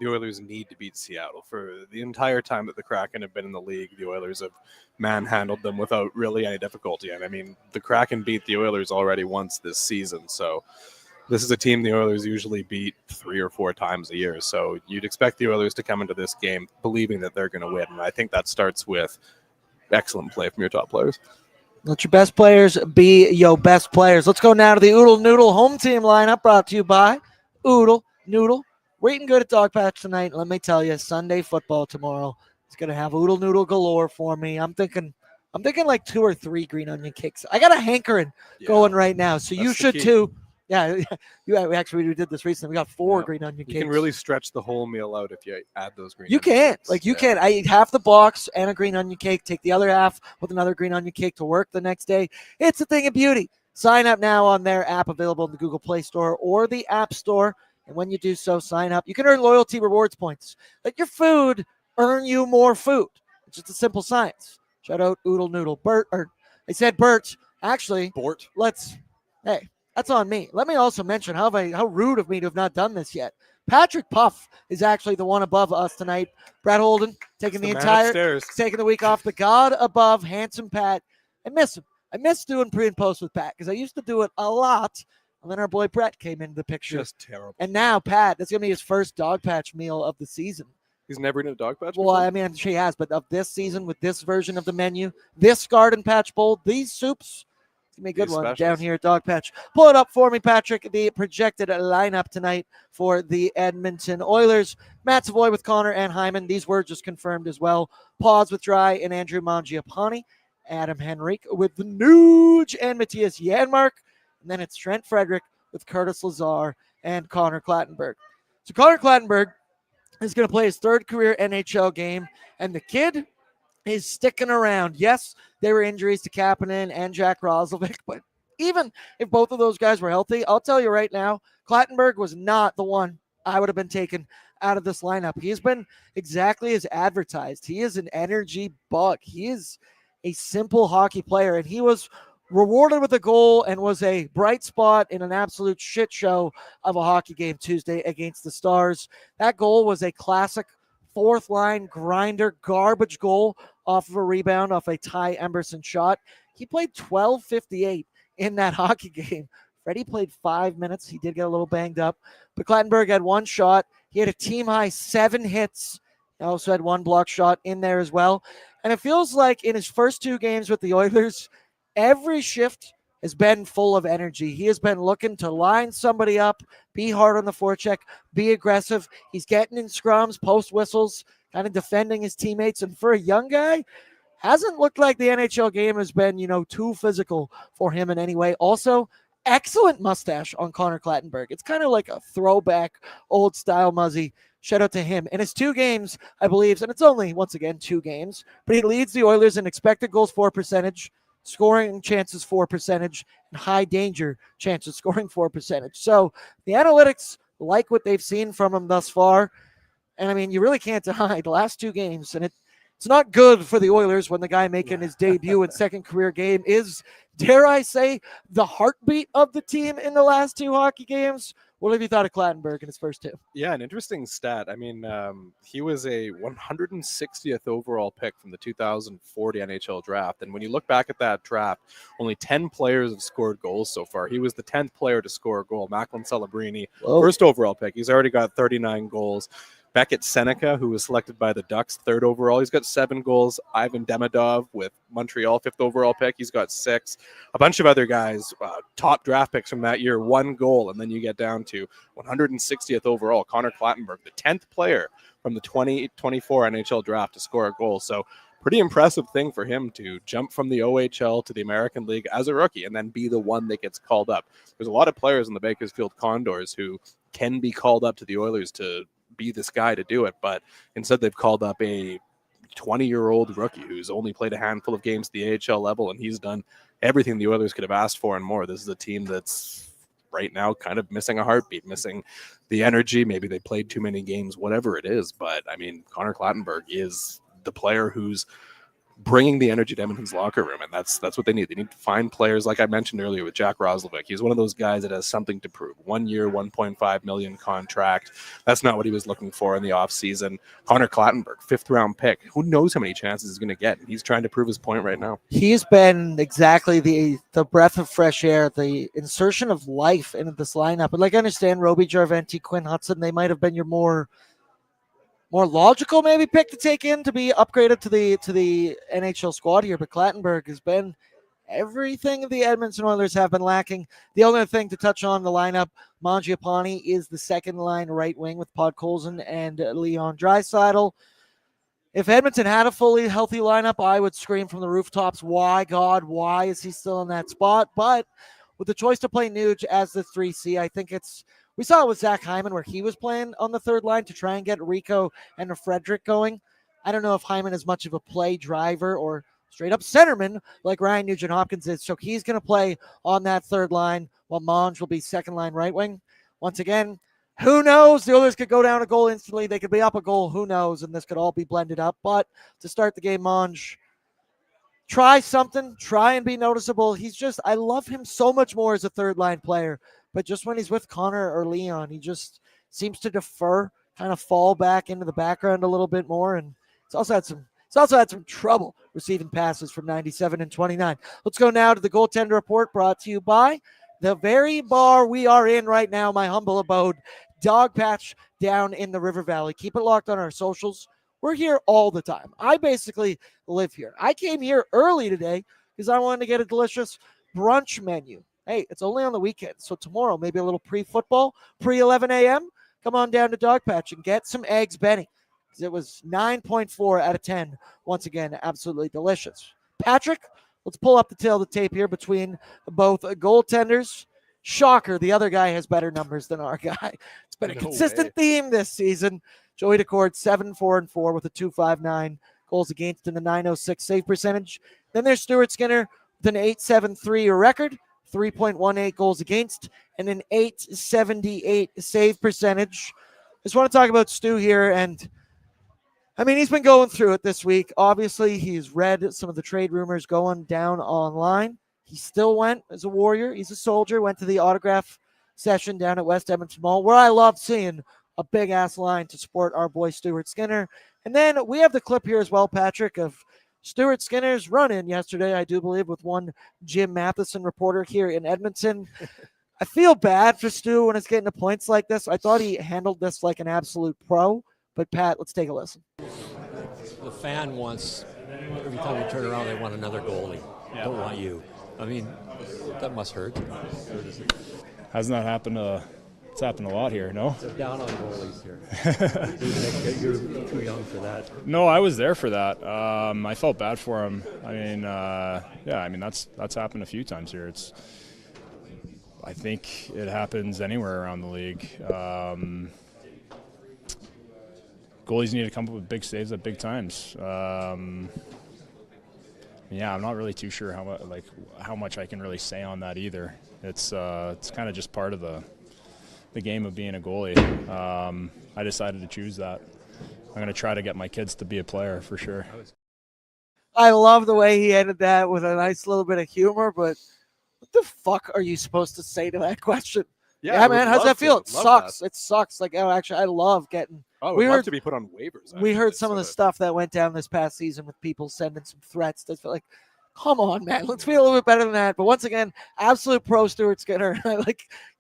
the Oilers need to beat Seattle. For the entire time that the Kraken have been in the league, the Oilers have manhandled them without really any difficulty. And I mean, the Kraken beat the Oilers already once this season, so this is a team the Oilers usually beat 3 or 4 times a year. So you'd expect the Oilers to come into this game believing that they're going to win. And I think that starts with excellent play from your top players. Let your best players be your best players. Let's go now to the Oodle Noodle home team lineup, brought to you by Oodle Noodle. We're eating good at Dogpatch tonight. Let me tell you, Sunday football tomorrow is going to have Oodle Noodle galore for me. I'm thinking I'm thinking like 2 or 3 green onion cakes. I got a hankering going right now, so you That's the should key. too. Yeah, we did this recently. We got 4 Yeah. green onion You cakes. can really stretch the whole meal out if you add those green You onion can. cakes. Like, you Yeah. can. I eat half the box and a green onion cake, take the other half with another green onion cake to work the next day. It's a thing of beauty. Sign up now on their app available in the Google Play Store or the App Store. And when you do so, sign up. You can earn loyalty rewards points. Let your food earn you more food. It's just a simple science. Shout out Oodle Noodle. I said Bert. Actually, Bort. hey, that's on me. Let me also mention how rude of me to have not done this yet. Patrick Puff is actually the one above us tonight. Brett Holden taking the man entire upstairs. taking the week off. The god above, handsome Pat. I miss him. I miss doing pre and post with Pat because I used to do it a lot. And then our boy Brett came into the picture. Just terrible. And now Pat, that's gonna be his first Dogpatch meal of the season. He's never eaten a Dogpatch Well, before? I mean, she has, but of this season with this version of the menu, this garden patch bowl, these soups, it's gonna be a good These one specials. down here at Dogpatch. Pull it up for me, Patrick. The projected lineup tonight for the Edmonton Oilers. Matt Savoy with Connor and Hyman. These were just confirmed as well. Pause with Dry and Andrew Mangiapane. Adam Henrique with the Nuge and Matthias Janmark. And then it's Trent Frederick with Curtis Lazar and Connor Clattenburg. So Connor Clattenburg is going to play his 3rd career NHL game, and the kid is sticking around. Yes, there were injuries to Kapanen and Jack Roslovic, but even if both of those guys were healthy, I'll tell you right now, Clattenburg was not the one I would have been taken out of this lineup. He's been exactly as advertised. He is an energy bug. He is a simple hockey player, and he was rewarded with a goal and was a bright spot in an absolute shit show of a hockey game Tuesday against the Stars. That goal was a classic 4th line grinder garbage goal off of a rebound off a Ty Emberson shot. He played 12:58 in that hockey game. Freddie played 5 minutes. He did get a little banged up, but Clattenburg had 1 shot. He had a team high 7 hits. He also had 1 block shot in there as well. And it feels like in his first 2 games with the Oilers, every shift has been full of energy. He has been looking to line somebody up, be hard on the forecheck, be aggressive. He's getting in scrums, post whistles, kind of defending his teammates. And for a young guy, hasn't looked like the NHL game has been, too physical for him in any way. Also, excellent mustache on Connor Clattenburg. It's kind of like a throwback old style Muzzy. Shout out to him. In his 2 games, I believe, and it's only, once again, 2 games, but he leads the Oilers in expected goals for percentage, scoring chances for percentage, and high danger chances scoring for percentage. So the analytics like what they've seen from him thus far. And I mean, you really can't deny the last 2 games. And it's not good for the Oilers when the guy making his debut and 2nd career game is, dare I say, the heartbeat of the team in the last 2 hockey games. What have you thought of Clattenburg in his first 2? Yeah, an interesting stat. I mean, he was a 160th overall pick from the 2040 NHL draft. And when you look back at that draft, only 10 players have scored goals so far. He was the 10th player to score a goal. Macklin Celebrini, first overall pick. He's already got 39 goals. Beckett Seneca, who was selected by the Ducks, 3rd overall. He's got 7 goals. Ivan Demidov with Montreal, 5th overall pick. He's got 6. A bunch of other guys, top draft picks from that year, 1 goal. And then you get down to 160th overall. Connor Clattenburg, the 10th player from the 2024 NHL draft to score a goal. So pretty impressive thing for him to jump from the OHL to the American League as a rookie and then be the one that gets called up. There's a lot of players in the Bakersfield Condors who can be called up to the Oilers to be this guy to do it, but instead they've called up a 20-year-old rookie who's only played a handful of games at the AHL level, and he's done everything the Oilers could have asked for and more. This is a team that's right now kind of missing a heartbeat, missing the energy. Maybe they played too many games, whatever it is, but I mean, Connor Clattenburg is the player who's bringing the energy to Edmonton's locker room, and that's what they need. They need to find players, like I mentioned earlier with Jack Roslovic. He's one of those guys that has something to prove. 1 year, $1.5 million contract. That's not what he was looking for in the offseason. Connor Clattenburg, 5th round pick. Who knows how many chances he's going to get? He's trying to prove his point right now. He's been exactly the breath of fresh air, the insertion of life into this lineup. And like I understand, Roby Jarventi, Quinn Hudson, they might have been your more logical maybe pick to take in to be upgraded to the NHL squad here, but Clattenburg has been everything the Edmonton Oilers have been lacking. The only thing to touch on the lineup, Mangiapane is the 2nd line right wing with Podkolzin and Leon Draisaitl. If Edmonton had a fully healthy lineup, I would scream from the rooftops, why, God, why is he still in that spot? But with the choice to play Nuge as the 3C, I think we saw it with Zach Hyman where he was playing on the third line to try and get Rico and Frederick going. I don't know if Hyman is much of a play driver or straight up centerman like Ryan Nugent-Hopkins is. So he's going to play on that third line while Monge will be second line right wing. Once again, who knows? The Oilers could go down a goal instantly. They could be up a goal. Who knows? And this could all be blended up. But to start the game, Monge, try something. Try and be noticeable. I love him so much more as a third line player. But just when he's with Connor or Leon, he just seems to defer, kind of fall back into the background a little bit more. And he's also had some trouble receiving passes from 97 and 29. Let's go now to the goaltender report brought to you by the very bar we are in right now, my humble abode, Dogpatch down in the River Valley. Keep it locked on our socials. We're here all the time. I basically live here. I came here early today because I wanted to get a delicious brunch menu. Hey, it's only on the weekend, so tomorrow, maybe a little pre-football, pre-11 a.m., come on down to Dogpatch and get some Eggs Benny. It was 9.4 out of 10. Once again, absolutely delicious. Patrick, let's pull up the tail of the tape here between both goaltenders. Shocker, the other guy has better numbers than our guy. It's been a consistent theme this season. Joey Decord, 7-4-4 with a 2.59 goals against and a 9.06 save percentage. Then there's Stuart Skinner with an 8.73 record, 3.18 goals against, and an 8.78 save percentage. Just want to talk about Stu here, and I mean, he's been going through it this week. Obviously, he's read some of the trade rumors going down online. He still went as a Warrior. He's a soldier, went to the autograph session down at West Edmonton Mall, where I love seeing a big-ass line to support our boy Stuart Skinner. And then we have the clip here as well, Patrick, of Stuart Skinner's run-in yesterday, I do believe, with one Jim Matheson reporter here in Edmonton. I feel bad for Stu when it's getting to points like this. I thought he handled this like an absolute pro. But, Pat, let's take a listen. The fan wants, every time you turn around, they want another goalie. Yeah. Don't want you. I mean, that must hurt. Hasn't that happened? It's happened a lot here, no? They're down on goalies here. You're too young for that. No, I was there for that. I felt bad for him. I mean, that's happened a few times here. I think it happens anywhere around the league. Goalies need to come up with big saves at big times. I'm not really too sure how much I can really say on that either. It's kind of just part of the game of being a goalie. I decided to choose that. I'm going to try to get my kids to be a player for sure. I love the way he ended that with a nice little bit of humor, but what the fuck are you supposed to say to that question? Yeah, man, how's that feel? It sucks. It sucks. Like, actually, I love getting. Oh, we heard to be put on waivers. We heard some of the stuff that went down this past season with people sending some threats. That's like, come on, man, let's be a little bit better than that. But once again, absolute pro Stuart Skinner.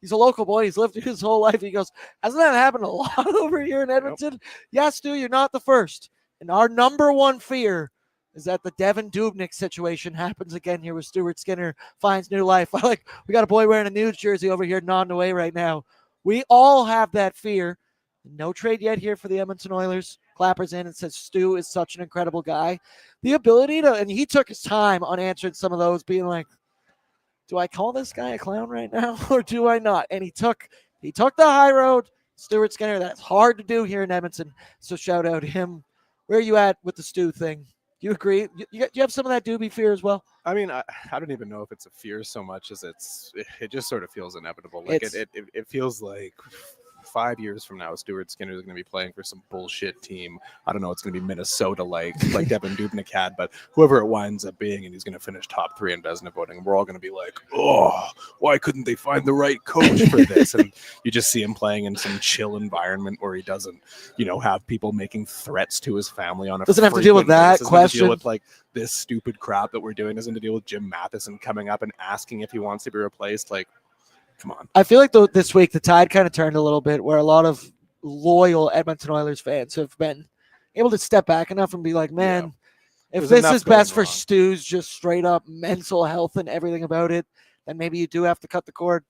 He's a local boy. He's lived his whole life. He goes, hasn't that happened a lot over here in Edmonton? Nope. Yes, Stu, you're not the first. And our number one fear is that the Devin Dubnyk situation happens again here with Stuart Skinner finds new life. We got a boy wearing a Nuge jersey over here nodding away right now. We all have that fear. No trade yet here for the Edmonton Oilers. Clappers in and says Stu is such an incredible guy. The ability to, and he took his time on answering some of those, being like, do I call this guy a clown right now or do I not? And he took the high road. Stuart Skinner, that's hard to do here in Edmonton. So shout out to him. Where are you at with the Stu thing? Do you agree? You have some of that doobie fear as well? I mean, I don't even know if it's a fear so much as it just sort of feels inevitable. Like it feels like 5 years from now, Stuart Skinner is going to be playing for some bullshit team. I don't know. It's going to be Minnesota like Devin Dubnyk had, but whoever it winds up being, and he's going to finish top 3 in Vezina voting. We're all going to be like, oh, why couldn't they find the right coach for this? And you just see him playing in some chill environment where he doesn't, have people making threats to his family on a doesn't have to deal with that question. Deal with this stupid crap that we're doing. Doesn't have to deal with Jim Matheson coming up and asking if he wants to be replaced. Come on. I feel like this week the tide kind of turned a little bit where a lot of loyal Edmonton Oilers fans have been able to step back enough and be like, man, if this is best for Stu's just straight up mental health and everything about it, then maybe you do have to cut the cord.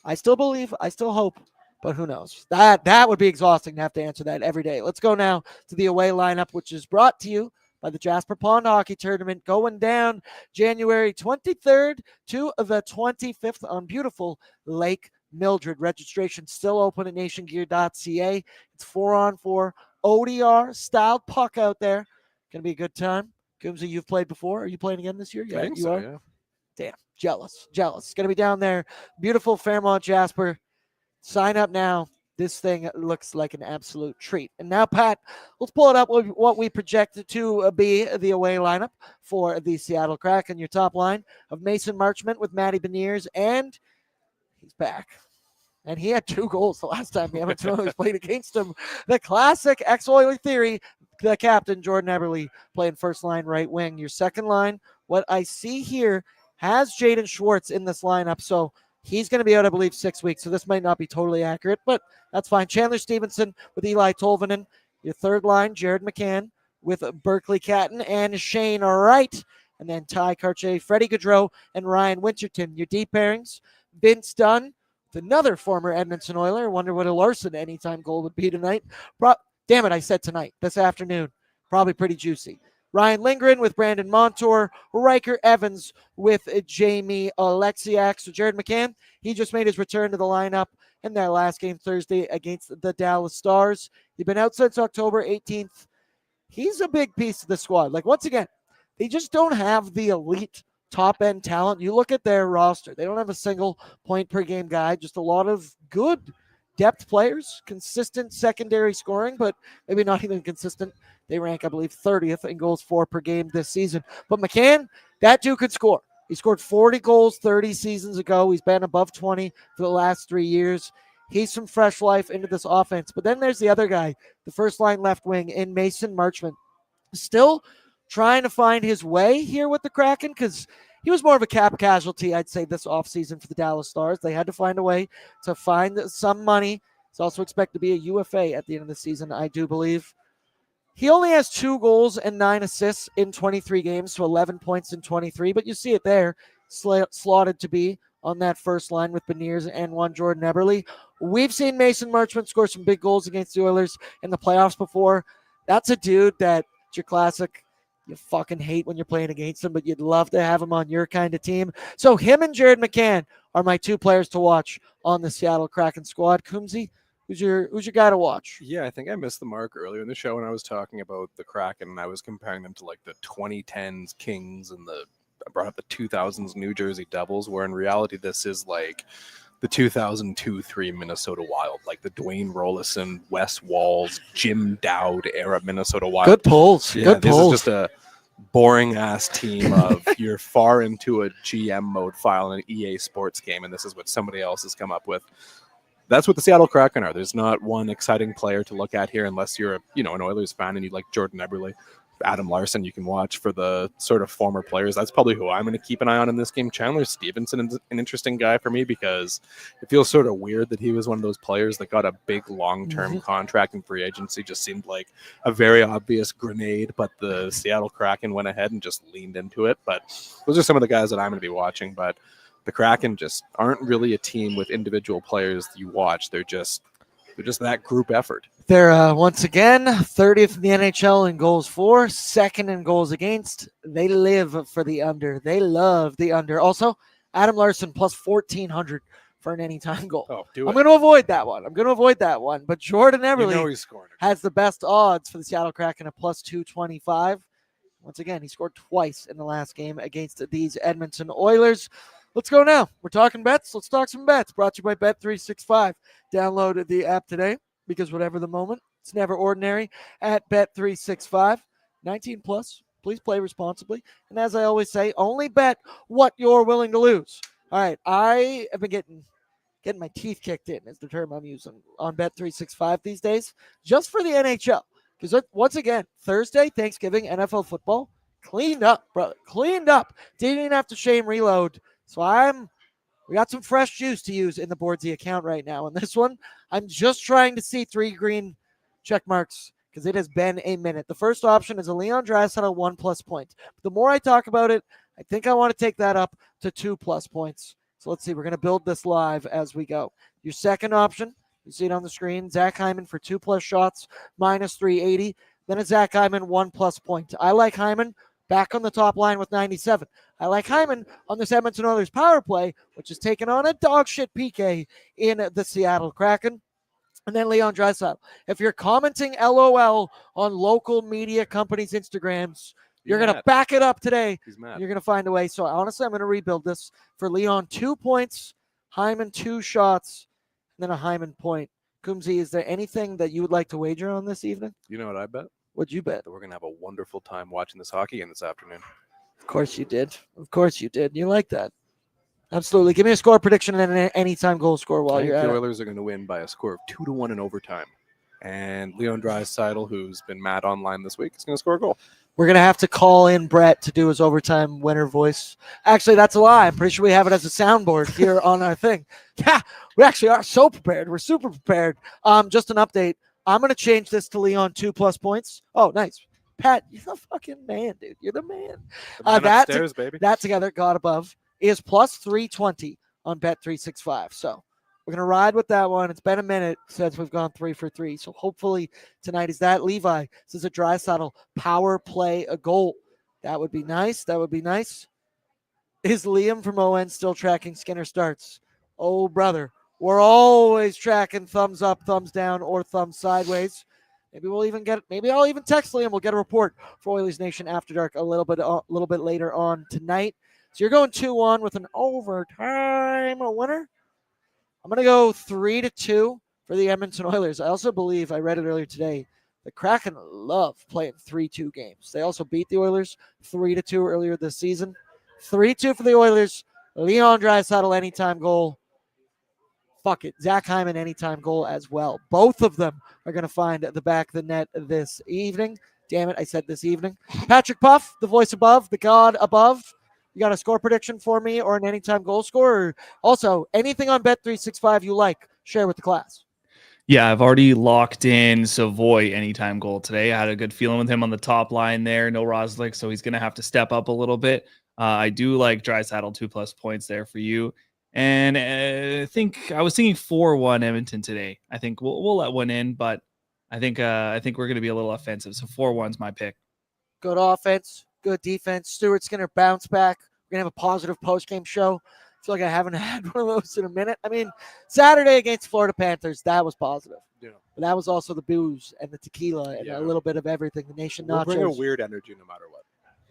I still believe, I still hope But who knows? That would be exhausting to have to answer that every day. Let's go now to the away lineup, which is brought to you by the Jasper Pond Hockey Tournament, going down January 23rd to the 25th on beautiful Lake Mildred. Registration still open at nationgear.ca. It's 4-on-4 ODR style puck out there. Going to be a good time. Coomzy, you've played before. Are you playing again this year? I think so, yeah. Damn, jealous. It's going to be down there. Beautiful Fairmont, Jasper. Sign up now. This thing looks like an absolute treat. And now, Pat, let's pull it up what we projected to be the away lineup for the Seattle Kraken. Your top line of Mason Marchment with Matty Beniers, and he's back. And he had 2 goals the last time the Edmonton Oilers played against him. The classic ex-Oiler theory, the captain, Jordan Eberle, playing first line right wing. Your second line, what I see here, has Jaden Schwartz in this lineup. So he's going to be out, I believe, 6 weeks. So this might not be totally accurate, but that's fine. Chandler Stevenson with Eli Tolvanen. Your third line, Jared McCann with Berkeley Catton and Shane Wright. And then Ty Karche, Freddie Gaudreau, and Ryan Winterton. Your deep pairings, Vince Dunn, another former Edmonton Oiler. Wonder what a Larson anytime goal would be tonight. Damn it, I said tonight. This afternoon. Probably pretty juicy. Ryan Lindgren with Brandon Montour. Riker Evans with Jamie Alexiak. So Jared McCann, he just made his return to the lineup in their last game Thursday against the Dallas Stars. He's been out since October 18th. He's a big piece of the squad. Like, once again, they just don't have the elite top-end talent. You look at their roster. They don't have a single point-per-game guy, just a lot of good depth players, consistent secondary scoring, but maybe not even consistent. They rank, I believe, 30th in goals for per game this season. But McCann, that dude could score. He scored 40 goals 30 seasons ago. He's been above 20 for the last 3 years. He's some fresh life into this offense. But then there's the other guy, the first-line left wing in Mason Marchment. Still trying to find his way here with the Kraken because he was more of a cap casualty, I'd say, this offseason for the Dallas Stars. They had to find a way to find some money. He's also expected to be a UFA at the end of the season, I do believe. He only has 2 goals and 9 assists in 23 games, so 11 points in 23. But you see it there, slotted to be on that first line with Beniers and one Jordan Eberle. We've seen Mason Marchment score some big goals against the Oilers in the playoffs before. That's a dude that your classic, you fucking hate when you're playing against him, but you'd love to have him on your kind of team. So him and Jared McCann are my 2 players to watch on the Seattle Kraken squad. Coomzy, who's your guy to watch? Yeah, I think I missed the mark earlier in the show when I was talking about the Kraken, and I was comparing them to like the 2010s Kings and I brought up the 2000s New Jersey Devils, where in reality this is like the 2002-3 Minnesota Wild, like the Dwayne Rollison, Wes Walls, Jim Dowd era Minnesota Wild. Good pulls. Yeah, Good this pulls. is just a boring ass team of you're far into a GM mode file in an EA Sports game, and this is what somebody else has come up with. That's what the Seattle Kraken are. There's not one exciting player to look at here unless you're an Oilers fan and you like Jordan Eberle. Adam Larson you can watch for the sort of former players. That's probably who I'm going to keep an eye on in this game. Chandler Stevenson is an interesting guy for me because it feels sort of weird that he was one of those players that got a big long-term contract in free agency. Just seemed like a very obvious grenade, but the Seattle Kraken went ahead and just leaned into it. But those are some of the guys that I'm going to be watching. But the Kraken just aren't really a team with individual players that you watch. They're just that group effort. They're once again 30th in the NHL in goals for, second in goals against. They live for the under. They love the under. Also, Adam Larson plus 1,400 for an anytime goal. Oh, do it. I'm going to avoid that one. But Jordan Eberle He's scoring. has the best odds for the Seattle Kraken at plus 225. Once again, he scored twice in the last game against these Edmonton Oilers. Let's go now. We're talking bets. Let's talk some bets. Brought to you by Bet365. Download the app today because whatever the moment, it's never ordinary at Bet365. 19 plus. Please play responsibly. And as I always say, only bet what you're willing to lose. All right. I have been getting my teeth kicked in is the term I'm using on Bet365 these days, just for the NHL. Because once again, Thursday, Thanksgiving, NFL football, cleaned up, brother. Cleaned up. Didn't even have to shame reload. So we got some fresh juice to use in the Bordzy account right now. And this one, I'm just trying to see 3 green check marks because it has been a minute. The first option is a Leon Draisaitl 1+ points. But the more I talk about it, I think I want to take that up to 2+ points. So let's see. We're going to build this live as we go. Your second option You see it on the screen. Zach Hyman for 2+ shots, minus 380. Then it's Zach Hyman 1+ point. I like Hyman back on the top line with 97. I like Hyman on this Edmonton Oilers power play, which is taking on a dog shit PK in the Seattle Kraken. And then Leon Draisaitl. If you're commenting LOL on local media companies' Instagrams, you're going to back it up today. He's mad. You're going to find a way. So honestly, I'm going to rebuild this for Leon. 2 points, Hyman 2 shots, and then a Hyman point. Coomzy, is there anything that you would like to wager on this evening? You know what I bet? What'd you bet? That we're going to have a wonderful time watching this hockey game this afternoon. Of course you did. Of course you did. You like that. Absolutely. Give me a score prediction and an anytime goal score while I think you're at the it. Oilers are going to win by a score of 2-1 in overtime. And Leon Draisaitl, who's been mad online this week, is going to score a goal. We're going to have to call in Brett to do his overtime winner voice. Actually, that's a lie. I'm pretty sure we have it as a soundboard here on our thing. Yeah, we actually are so prepared. We're super prepared. Just an update. I'm going to change this to Leon 2+ points. Oh, nice. Pat, you're the fucking man, dude. You're the man. The man upstairs, baby. That together, God above, is plus 320 on Bet365. So we're going to ride with that one. It's been a minute since we've gone 3 for 3. So hopefully tonight is that. Levi says a Draisaitl power play a goal. That would be nice. That would be nice. Is Liam from ON still tracking Skinner starts? Oh, brother. We're always tracking thumbs up, thumbs down, or thumbs sideways. Maybe I'll even text Liam. We'll get a report for Oilersnation After Dark a little bit later on tonight. So you're going 2-1 with an overtime winner. I'm going to go 3-2 for the Edmonton Oilers. I also believe, I read it earlier today, the Kraken love playing 3-2 games. They also beat the Oilers 3-2 earlier this season. 3-2 for the Oilers. Leon Draisaitl anytime goal. Fuck it. Zach Hyman anytime goal as well. Both of them are going to find the back of the net this evening. Damn it, I said this evening. Patrick Puff, the voice above, the god above. You got a score prediction for me or an anytime goal scorer? Also, anything on Bet365 you like, share with the class. Yeah, I've already locked in Savoy anytime goal today. I had a good feeling with him on the top line there. No Roslick, so he's going to have to step up a little bit. I do like Draisaitl 2+ points there for you. And I was thinking 4-1 Edmonton today. I think we'll let one in, but I think we're going to be a little offensive. So 4-1's my pick. Good offense, good defense. Stuart Skinner bounce back. We're going to have a positive post-game show. I feel like I haven't had one of those in a minute. I mean, Saturday against Florida Panthers, that was positive. Yeah. But that was also the booze and the tequila and a little bit of everything. The Nation Nachos. We'll bring a weird energy no matter what.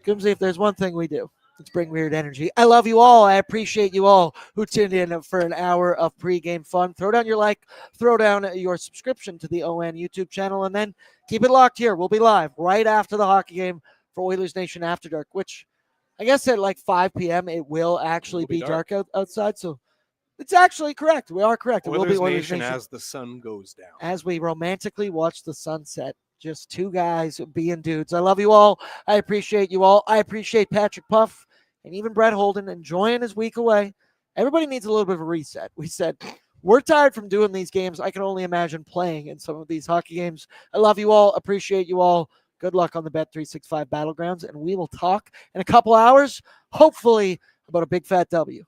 Coomzy, if there's one thing we do, let's bring weird energy. I love you all. I appreciate you all who tuned in for an hour of pregame fun. Throw down your like, throw down your subscription to the ON YouTube channel, and then keep it locked here. We'll be live right after the hockey game for Oilersnation After Dark, which I guess at like 5 p.m. it will actually be dark outside. So it's actually correct. We are correct. It will be Oilersnation as the sun goes down. As we romantically watch the sunset. Just two guys being dudes. I love you all. I appreciate you all. I appreciate Patrick Puff and even Brett Holden enjoying his week away. Everybody needs a little bit of a reset. We said, we're tired from doing these games. I can only imagine playing in some of these hockey games. I love you all. Appreciate you all. Good luck on the Bet365 Battlegrounds, and we will talk in a couple hours, hopefully, about a big fat W.